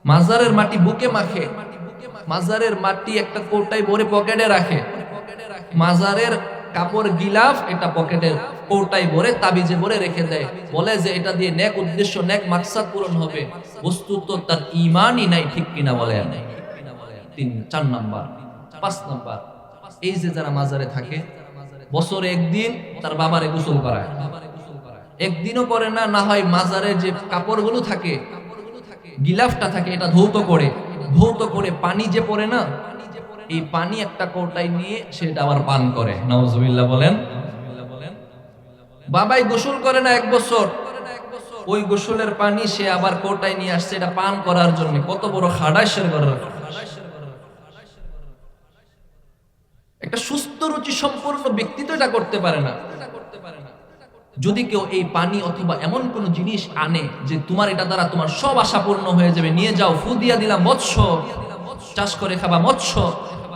মাজারের মাটি বুকে মাখে, মাজারের মাটি একটা কৌটায় ভরে পকেটে রাখে, মাজারের কাপড় গিলাফ এটা পকেটের কৌটায় ভরে তাবিজে ভরে রেখে দেয়, বলে যে এটা দিয়ে নেক উদ্দেশ্য নেক মাকসাদ পূরণ হবে। বস্তুত তার ঈমানই নাই, ঠিক কিনা বলেন? 4 নাম্বার। 5 নাম্বার, এই যে যারা মাজারে থাকে বছরে একদিন তার বাবারে গোসল করায়, একদিনও করে না, না হয় মাজারের যে কাপড়গুলো থাকে গিলাফটা থাকে এটা ধৌত করে পানি যে পড়ে না, এই পানি একটা কৌটায় নিয়ে সেটা আবার পান করে। নাউজুবিল্লাহ বলেন। বাবাই গোসল করে না 1 বছর, ওই গোসলের পানি সে আবার কৌটায় নিয়ে আসছে এটা পান করার জন্য। কত বড় খাড়াইশের ঘর! একটা সুস্থ রুচি সম্পন্ন ব্যক্তি তো এটা করতে পারে না। যদি কেউ এই পানি অথবা এমন কোন জিনিস আনে যে তোমার এটা দ্বারা তোমার সব আশা পূর্ণ হয়ে যাবে, নিয়ে যাও, ফু দিয়া দিলাম, মৎস্য চাষ করে খাবা, মৎস্য,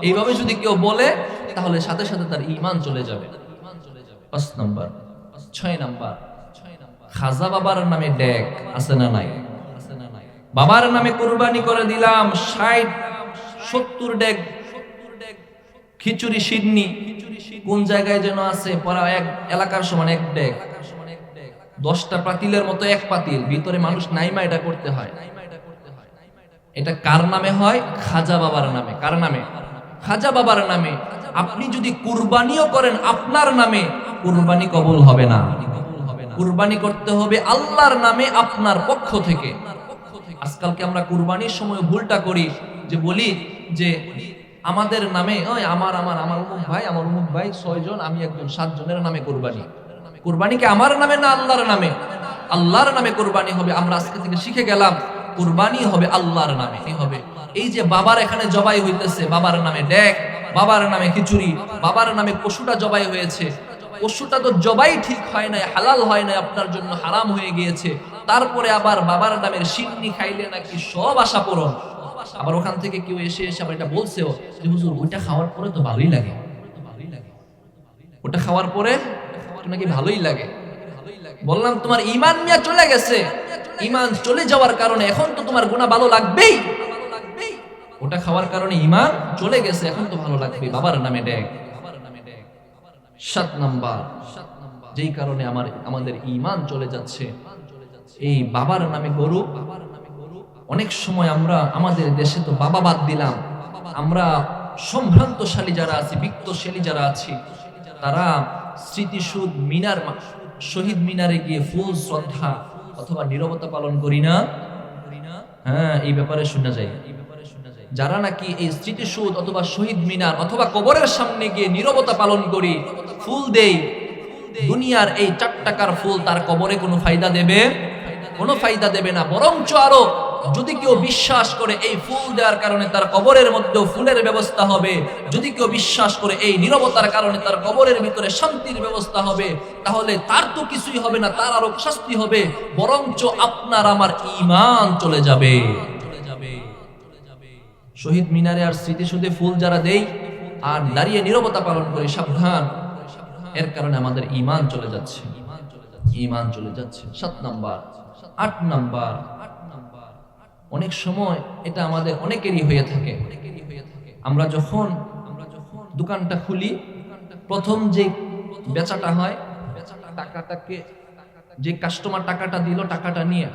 এইভাবে যদি কেউ বলে তাহলে সাথে সাথে তার ঈমান চলে যাবে। 5 নাম্বার। 6 নাম্বার, খাজা বাবার নামে ডেক আছে না নাই? বাবার নামে কুরবানি করে দিলাম 60-70 ডেক খিচুড়ি সিডনি, কোন জায়গায় যেন আছে পরা এক এলাকার সমান এক ডেক, 10টা পাতিলের মতো এক পাতিল, ভিতরে মানুষ নাইমা এটা করতে হয়। এটা কার নামে হয়? খাজা বাবার নামে। কার নামে? খাজা বাবার নামে। আপনি যদি কুরবানিও করেন আপনার নামে, কুরবানি কবুল হবে না। কুরবানি করতে হবে আল্লাহর নামে, আপনার পক্ষ থেকে। আজকালকে আমরা কুরবানির সময় ভুলটা করি যে বলি যে আমাদের নামে, ওই আমার অমুক ভাই 6 জন, আমি একজন 7 জনের নামে কুরবানি। কুরবানি কি আমার নামে না আল্লাহর নামে? আল্লাহর নামে কুরবানি হবে। আমরা আজকে থেকে শিখে গেলাম কুরবানি হবে আল্লাহর নামে হবে। এই যে বাবার এখানে জবাই হইতেছে, বাবার নামে ডেক, বাবার নামে খিচুড়ি, বাবার নামে পশুটা জবাই হয়েছে, পশুটা তো জবাই ঠিক হয় নাই, হালাল হয় নাই, আপনার জন্য হারাম হয়ে গিয়েছে। তারপরে আবার বাবার নামের সিন্নি খাইলে নাকি সব আশা পূরণ। আবার ওখান থেকে কেউ এসে আবার এটা বলছেও যে হুজুর ওইটা খাওয়ার পরে তো ভালোই লাগে, ওটা খাওয়ার পরে নাকি ভালোই লাগে। বললাম তোমার ঈমান মিয়া চলে গেছে, ঈমান চলে যাওয়ার কারণে এখন তো তোমার গুনাহ ভালো লাগবেই, ওটা খাওয়ার কারণে ঈমান চলে গেছে, এখন তো ভালো লাগবে। বাবার নামে ডেক। 7 নাম্বার, যেই কারণে আমাদের ঈমান চলে যাচ্ছে, এই বাবার নামে গরু। অনেক সময় আমরা আমাদের দেশে তো বাবা বাদ দিলাম, আমরা সম্ভ্রান্তশালী যারা আছি, বিত্তশালী যারা আছি, তারা স্মৃতিসৌধ মিনার, শহীদ মিনারে গিয়ে ফুল শ্রদ্ধা অথবা নীরবতা পালন করি না? হ্যাঁ, এই ব্যাপারে শোনা যায়। যারা নাকি এই স্মৃতিসৌধ অথবা শহীদ মিনার অথবা কবরের সামনে গিয়ে নীরবতা পালন করি, ফুল দেই, দুনিয়ার এই 4 টাকার ফুল তার কবরে কোনো ফায়দা দেবে? কোনো ফায়দা দেবে না। বরঞ্চ আরো যদি কেউ বিশ্বাস করে এই ফুল দেওয়ার কারণে তার কবরের মধ্যে ফুলের ব্যবস্থা হবে, যদি কেউ বিশ্বাস করে এই নীরবতার কারণে তার কবরের ভিতরে শান্তির ব্যবস্থা হবে, তাহলে তার তো কিছুই হবে না, তার আরো শাস্তি হবে। বরঞ্চ আপনার আমার ঈমান চলে যাবে। শহীদ মিনারে আর স্মৃতিসৌধে ফুল যারা দেই আর দাঁড়িয়ে নীরবতা পালন করি, সাবধান, এর কারণে আমাদের ঈমান চলে যাচ্ছে, ঈমান চলে যাচ্ছে। 7 নাম্বার, 8 নাম্বার, অনেক সময় এটা আমাদের অনেকেরই হয়ে থাকে। আমরা যখন দোকানটা খুলি, প্রথম যে বেচাটা হয়, টাকাটাকে যে কাস্টমার টাকাটা দিল, টাকাটা নিয়ে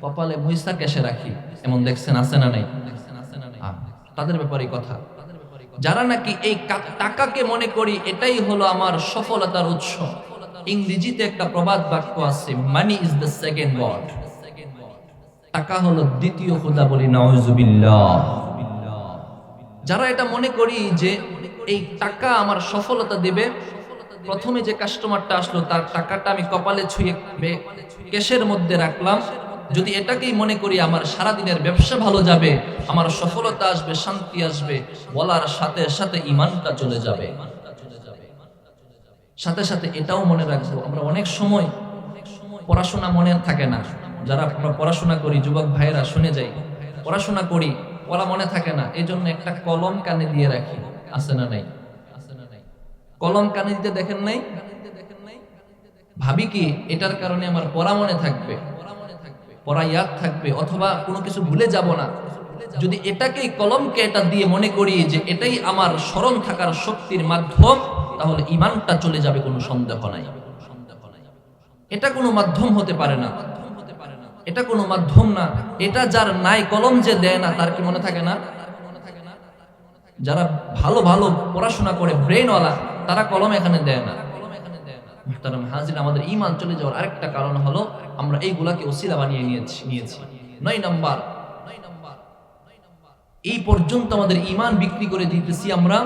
কপালে মুইসা ক্যাশে রাখি, এমন দেখছেন আছে না নাই? তাদের ব্যাপারে কথা, যারা নাকি এই টাকাকে মনে করি এটাই হলো আমার সফলতার উৎস। ইংরেজিতে একটা প্রবাদ বাক্য আছে, money is the second god. টাকা হলো দ্বিতীয় খোদা, বলি নাউজুবিল্লাহ। যারা এটা মনে করি যে এই টাকা আমার সফলতা দেবে, প্রথমে যে কাস্টমারটা আসলো তার টাকাটা আমি কপালে ছুঁয়ে ক্যাশের মধ্যে রাখলাম, যদি এটাকেই মনে করি আমার সারাদিনের ব্যবসা ভালো যাবে, আমার সফলতা আসবে, শান্তি আসবে, বলার সাথে সাথে ঈমানটা চলে যাবে। সাথে সাথে এটাও মনে রাখবো, আমরা অনেক সময় পড়াশোনা মনে থাকে না, যারা আমরা পড়াশোনা করি যুবক ভাইয়েরা শুনে যাই, পড়াশোনা করি পড়া মনে থাকে না, এই জন্য একটা কলম কানে দিয়ে রাখি, আছে না নাই? কলম কানে দিতে দেখেন নাই? ভাবি কি এটার কারণে আমার পড়া মনে থাকবে, পড়া ইয়াদ থাকবে, অথবা কোনো কিছু ভুলে যাব না। যদি এটাকেই কলমকে এটা দিয়ে মনে করি যে এটাই আমার স্মরণ থাকার শক্তির মাধ্যম, তাহলে ঈমানটা চলে যাবে, কোনো সন্দেহ নাই। এটা কোনো মাধ্যম হতে পারে না, এটা কোনো মাধ্যম না। এটা যার নাই, কলম যে দেয় না, তার কি মনে থাকে না? যারা ভালো ভালো পড়াশোনা করে ব্রেইনওয়ালা, তারা কলম এখানে দেয় না। মুহতারাম হাজির, আমাদের ঈমান চলে যাওয়ার আরেকটা কারণ হলো আমরা এইগুলাকে ওসিলা বানিয়ে নিয়েছি। 9 নাম্বার, এই পর্যন্ত আমাদের ঈমান বিক্রি করে দিতেছি আমরা,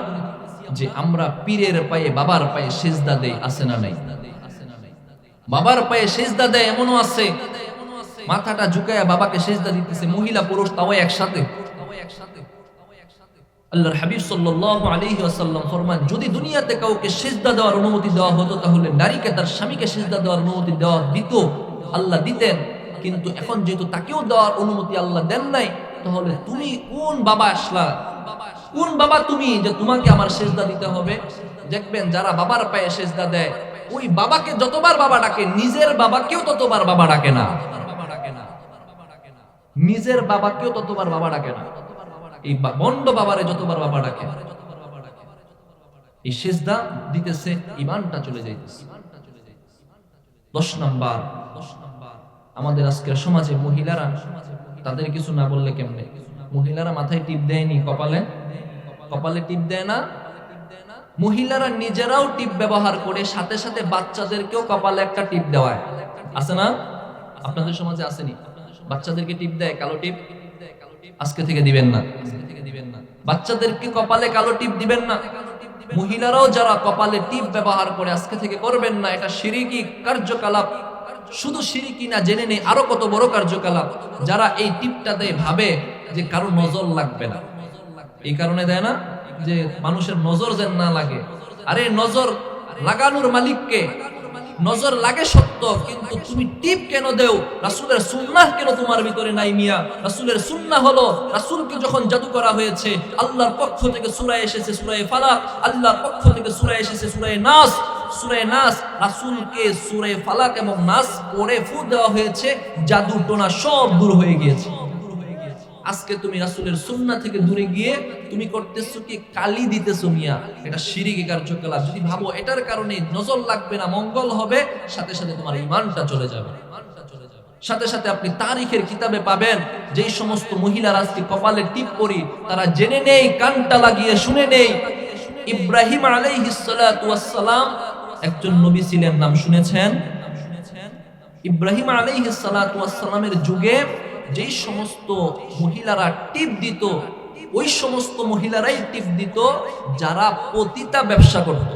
যে আমরা পীরের পায়ে, বাবার পায়ে সেজদা দেই, আছে না নাই? বাবার পায়ে সেজদা দেয়, এমনও আছে মাথাটা ঝুঁকায়া বাবাকে সেজদা দিতেছে, মহিলা পুরুষ তাও একসাথে। আল্লাহর হাবিব সাল্লাল্লাহু আলাইহি ওয়াসাল্লাম ফরমান, যদি দুনিয়াতে কাউকে সিজদা দেওয়ার অনুমতি দেওয়া হতো, তাহলে নারীকে তার স্বামীকে সিজদা দেওয়ার অনুমতি দিত, আল্লাহ দিতেন। কিন্তু এখন যেহেতু তাকেও দেওয়ার অনুমতি আল্লাহ দেন নাই, তাহলে তুমি কোন বাবা আসলা, কোন বাবা তুমি যে তোমাকে আমার সিজদা দিতে হবে? দেখবেন যারা বাবার পায়ে সিজদা দেয়, ওই বাবাকে যতবার বাবা ডাকে, নিজের বাবাকেও ততবার বাবা ডাকে না, নিজের বাবাকেও ততবার বাবা ডাকে না। এই বন্ড বাবারে যতবার বাবা ডাকে, এই সিজদা দিতেছে, ঈমানটা চলে যাইতেছে। 10 নাম্বার, আমাদের আজকের সমাজে মহিলারা, তাদের কিছু না বললে কেমনে, মহিলারা মাথায় টিপ দেয়নি, কপালে টিপ দেয় না। মহিলারা নিজেরাও টিপ ব্যবহার করে, সাথে সাথে বাচ্চাদেরকেও কপালে একটা টিপ দেওয়ায়, আছে না? আপনাদের সমাজে আসেনি? বাচ্চাদেরকে টিপ দেয়, কালো টিপ। আজকে থেকে দিবেন না, বাচ্চাদেরকে কপালে কালো টিপ দিবেন না। মহিলারাও যারা কপালে টিপ ব্যবহার করে, আজকে থেকে করবেন না। এটা শিরকি কার্যকলাপ। শুধু শিরকি না, জেনে নেই আরো কত বড় কার্যকলাপ। যারা এই টিপটা দেয় ভাবে যে কারো নজর লাগবে না, এই কারণে দেয় না যে মানুষের নজর যেন না লাগে। আরে নজর লাগানোর মালিককে, নজর লাগে সত্য, কিন্তু তুমি টিপ কেন দেও? রাসূলের সুন্নাহ কেন তোমার ভিতরে নাই মিয়া? রাসূলের সুন্নাহ হলো, রাসূলকে যখন জাদু করা হয়েছে, আল্লাহর পক্ষ থেকে সূরা এসেছে সূরা ফালাক, আল্লাহর পক্ষ থেকে সূরা এসেছে সূরা নাস। সূরা নাস, রাসূলকে সূরা ফালাক এবং নাস পড়ে ফু দেওয়া হয়েছে, জাদু টোনা সব দূর হয়ে গিয়েছে। আজকে তুমি রাসূলের সুন্নাহ থেকে দূরে গিয়ে তুমি করতেছো কি? কালি দিতেছো মিয়া। এটা শিরকি কার্যকলাপ। যদি ভাবো এটার কারণে নজর লাগবে না, মঙ্গল হবে, সাথে সাথে তোমার ঈমানটা চলে যাবে। সাথে সাথে আপনি তারিখের কিতাবে পাবেন, যেই সমস্ত মহিলারা আজকে কপালে টিপ পরি, তারা জেনে নেই, কানটা লাগিয়ে শুনে নেই, ইব্রাহিম আলাইহিস সালাতু ওয়াস সালাম একজন নবী ছিলেন, নাম শুনেছেন? ইব্রাহিম আলাইহিস সালাতু ওয়াস সালামের যুগে যেই সমস্ত মহিলারা টিপ দিত, ওই সমস্ত মহিলারাই টিপ দিত যারা পতিতা ব্যবসা করত।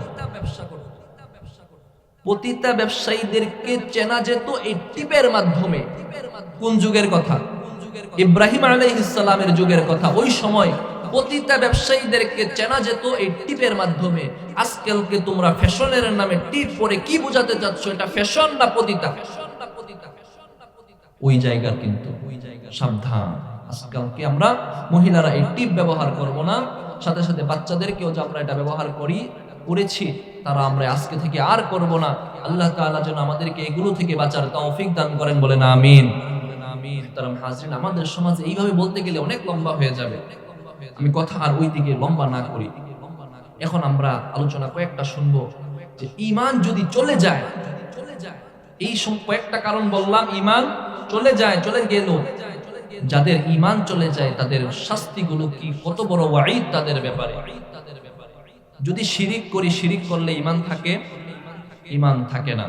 পতিতা ব্যবসায়ীদেরকে চেনা যেত এই টিপের মাধ্যমে। কোন যুগের কথা? ইব্রাহিম আলাইহিস সালামের যুগের কথা। ওই সময় পতিতা ব্যবসায়ীদেরকে চেনা যেত এই টিপের মাধ্যমে। আজকালকে তোমরা ফ্যাশনের নামে টিপ পরে কি বোঝাতে চাচ্ছ? এটা ফ্যাশন না পতিতা? ওই জায়গার কিন্তু সাবধান। আজকালকে আমরা মহিলারা এই টিপ ব্যবহার করব না, সাথে সাথে বাচ্চাদেরকেও যে আমরা এটা ব্যবহার করেছি, তারা আমরা আজকে থেকে আর করব না। আল্লাহ তাআলা যেন আমাদেরকে এগুলো থেকে বাঁচার তৌফিক দান করেন, বলেন আমিন। তারা হাজরিন, আমাদের সমাজে এইভাবে বলতে গেলে অনেক লম্বা হয়ে যাবে, আমি কথা আর ওই দিকে লম্বা না করি। এখন আমরা আলোচনা কয়েকটা শুনবো যে ঈমান যদি চলে যায়, এই কয়েকটা কারণ বললাম, ঈমান চলে যায়, চলে গেল, যাদের ঈমান চলে যায় তাদের শাস্তিগুলো কি, কত বড় ওয়াঈদ তাদের ব্যাপারে। যদি শিরিক করি, শিরিক করলে ঈমান থাকে? ঈমান থাকে না।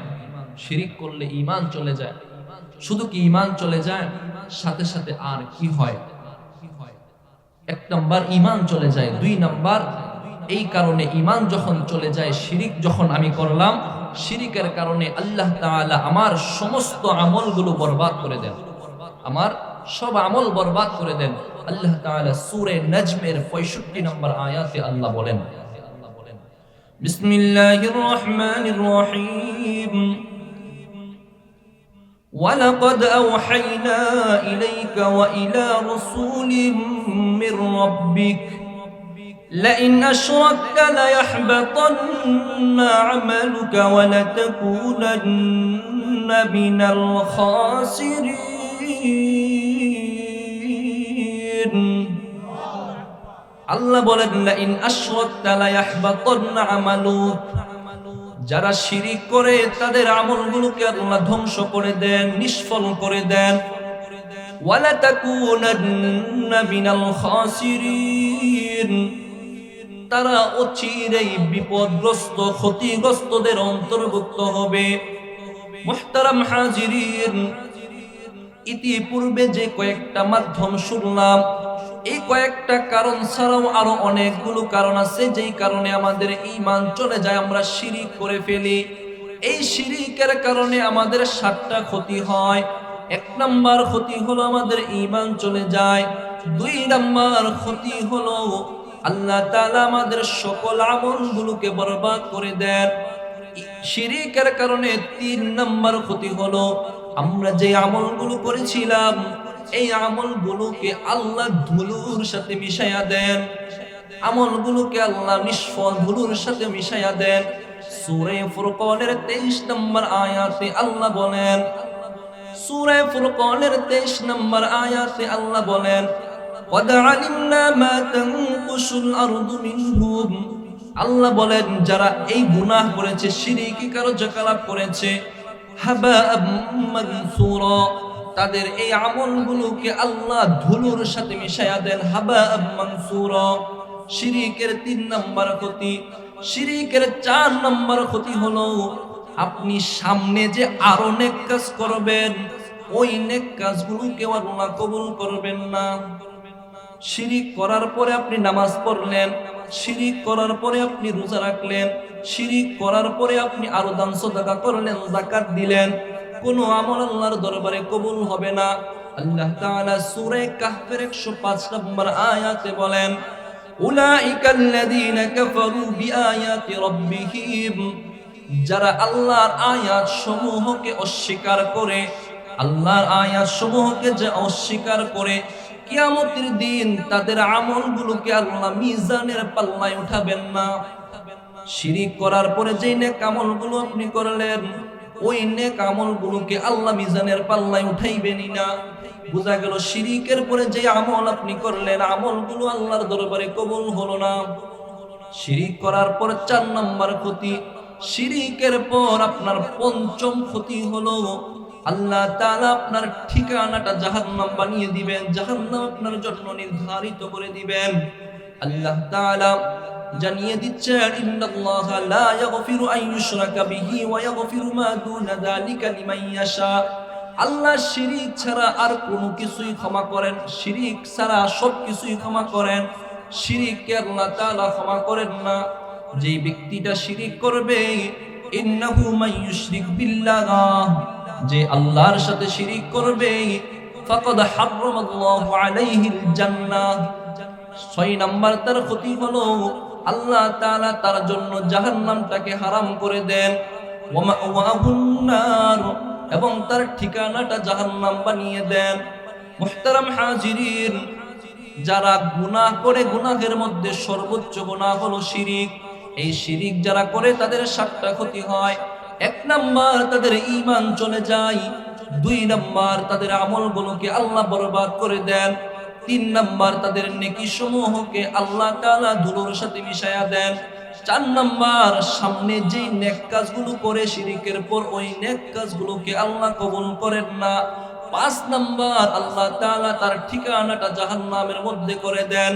শিরিক করলে ঈমান চলে যায়। শুধু কি ঈমান চলে যায়, সাথে সাথে আর কি হয়? এক নাম্বার ঈমান চলে যায়, দুই নাম্বার এই কারণে ঈমান যখন চলে যায়, শিরিক যখন আমি করলাম, শিরিকের কারণে আল্লাহ তাআলা আমার সমস্ত আমলগুলো বরবাদ করে দেন, আমার সব আমল বরবাদ করে দেন। আল্লাহ তাআলা সূরা নাজমের 65 নম্বর আয়াতে আল্লাহ বলেন, বিসমিল্লাহির রহমানির রহিম, وَلَقَدْ أَوْحَيْنَا إِلَيْكَ وَإِلَى رُسُولٍ مِّن رَّبِّكَ لَئِنْ أَشْرَكْتَ لَيَحْبَطَنَّ عَمَلُكَ وَلَتَكُونَنَّ مِنَ الْخَاسِرِينَ। আল্লাহ বলেন, لَئِنْ أَشْرَكْتَ لَيَحْبَطَنَّ عَمَلُكَ, যারা শিরিক করে তাদের আমলগুলোকে আল্লাহ ধ্বংস করে দেন, নিষ্ফল করে দেন। ওয়ালা তাকুনান্না মিনাল খাসিরিন, তারা অচিরেই বিপদগ্রস্ত, ক্ষতিগ্রস্তদের অন্তর্ভুক্ত হবে। মুহতারাম হাজিরিন, ইতিপূর্বে যে কয়েকটা মাধ্যম শুনলাম, এই কয়েকটা কারণ ছাড়াও আরো অনেকগুলো কারণ আছে যেই কারণে আমাদের ঈমান চলে যায়, আমরা শিরিক করে ফেলি। এই শিরিকের কারণে আমাদের 7টা ক্ষতি হয়। এক নাম্বার ক্ষতি হলো আমাদের ঈমান চলে যায়। দুই নাম্বার ক্ষতি হলো আল্লাহ তাআলা আমাদের সকল আমলগুলোকে বরবাদ করে দেন। শিরিকের কারণে 3 নাম্বার ক্ষতি হলো আমরা যে আমলগুলো করেছিলাম এই আমলগুলোকে আল্লাহ ধুলোর সাথে মিশাইয়া দেন, আমলগুলোকে আল্লাহ নিষ্ফল ধুলোর সাথে মিশাইয়া দেন। সূরা ফুরকানের 23 নম্বর আয়াতে আল্লাহ বলেন, সূরা ফুরকানের 23 নম্বর আয়াতে আল্লাহ বলেন, قد علمنا ما تنقص الأرض منهم, আল্লাহ বলেন যারা এই গুনাহ করেছে, শিরকি কার্যকলাপ করেছে, হাবাআম মানসুরা, তাদের এই আমলগুলোকে আল্লাহ ধুলোর সাথে মিশাইয়া দেন। হাবাআম মানসুরা শিরকের 3 নম্বর ক্ষতি। শিরকের 4 নম্বর ক্ষতি হলো আপনি সামনে যে আরো নেক কাজ করবেন, ওই নেক কাজগুলোকে আল্লাহ কবুল করবেন না। শিরিক করার পরে আপনি নামাজ পড়লেন, শিরিক করার পরে আপনি রোজা রাখলেন, শিরিক করার পরে আপনি আরো দান সাদাকা করলেন, যাকাত দিলেন, কোনো আমল আল্লাহর দরবারে কবুল হবে না। আল্লাহ তাআলা সূরা কাহফের 105 নম্বর আয়াতে বলেন, উলাইকাল্লাযীনা কাফারু বিআয়াতি রাব্বিহিম, যারা আল্লাহর আয়াত সমূহকে অস্বীকার করে, আল্লাহর আয়াত সমূহকে যে অস্বীকার করে, কিয়ামতের দিন তাদের আমলগুলোকে আল্লাহ মিজানের পাল্লায় উঠাবেন না। শিরিক করার পরে যেই নেক আমলগুলো আপনি করলেন, ওই নেক আমলগুলোকে আল্লাহ মিজানের পাল্লায় উঠাইবেনই না। বোঝা গেল শিরিকের পরে যে আমল আপনি করলেন, আমলগুলো আল্লাহর দরবারে কবুল হলো না। শিরিক করার পর 4 নম্বর ক্ষতি। শিরিকের পর আপনার 5ম ক্ষতি হলো আল্লাহ তাআলা আপনার ঠিকানাটা জাহান্নাম বানিয়ে দিবেন, জাহান্নাম আপনার জন্য নির্ধারিত করে দিবেন। আল্লাহ তাআলা জানিয়ে দিচ্ছেন, ইন্নাল্লাহা লা ইয়াগফিরু আন ইউশরাকা বিহি ওয়া ইয়াগফিরু মা দুনা যালিকা লিমান ইয়াশা। আল্লাহ শিরিক ছাড়া আর কোনো কিছুই ক্ষমা করেন, শিরিক ছাড়া সব কিছুই ক্ষমা করেন, শিরিককে আল্লাহ তাআলা ক্ষমা করেন না। যেই ব্যক্তিটা শিরিক করবে, ইন্নাহু মান ইউশরিক বিল্লাহ, যে আল্লাহর সাথে শিরিক করবে, ফাকাদ হারামাল্লাহু আলাইহিল জান্নাহ। 6 নাম্বার তার ক্ষতি হলো আল্লাহ তাআলা তার জন্য জাহান্নামটাকে হারাম করে দেন। ওয়া মাওয়াহুন নার, এবং তার ঠিকানাটা জাহান্নাম বানিয়ে দেন। মুহতারাম হাজিরিন, যারা গুনাহ করে, গুনাহের মধ্যে সর্বোচ্চ গুনাহ হলো শিরিক, এই শিরিক যারা করে তাদের 7টা ক্ষতি হয়। 1 নাম্বার তাদের ঈমান চলে যায়, 2 নাম্বার তাদের আমলগুলোকে আল্লাহ বরবাদ করে দেন, 3 নাম্বার তাদের নেকি সমূহকে আল্লাহ তাআলা ধুলোর সাথে মিশায়া দেন, 4 নাম্বার সামনে যেই নেক কাজগুলো করে শিরিকের পর ওই নেক কাজগুলোকে আল্লাহ কবুল করেন না, 5 নাম্বার আল্লাহ তাআলা তার ঠিকানাটা জাহান্নামের মধ্যে করে দেন,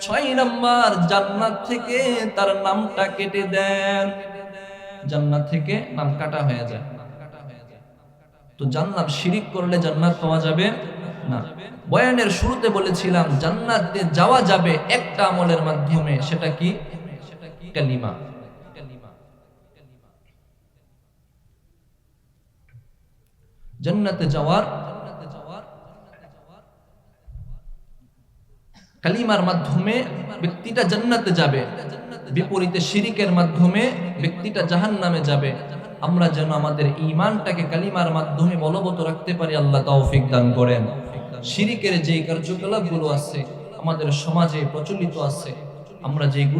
6 নাম্বার জান্নাত থেকে তার নামটা কেটে দেন, জান্নাত থেকে নাম কাটা হয়ে যায়। তো জানলাম শিরিক করলে জান্নাত পাওয়া যাবে না। বয়ানের শুরুতে বলেছিলাম জান্নাতে যাওয়া যাবে একটা আমলের মাধ্যমে, সেটা কি? কালিমা। জান্নাতে যাওয়ার কালিমার মাধ্যমে ব্যক্তিটা জান্নাতে যাবে, বিপরীতে শিরিকের মাধ্যমে ব্যক্তিটা জাহান্নামে যাবে। আমরা যেন আমাদের ঈমানটাকে কালিমার মাধ্যমে বলবৎ রাখতে পারি, আল্লাহ তৌফিক দান করেন। শিরিকের যে কার্যকলাপগুলো আছে আমাদের সমাজে প্রচলিত আছে, আমরা যেগুলো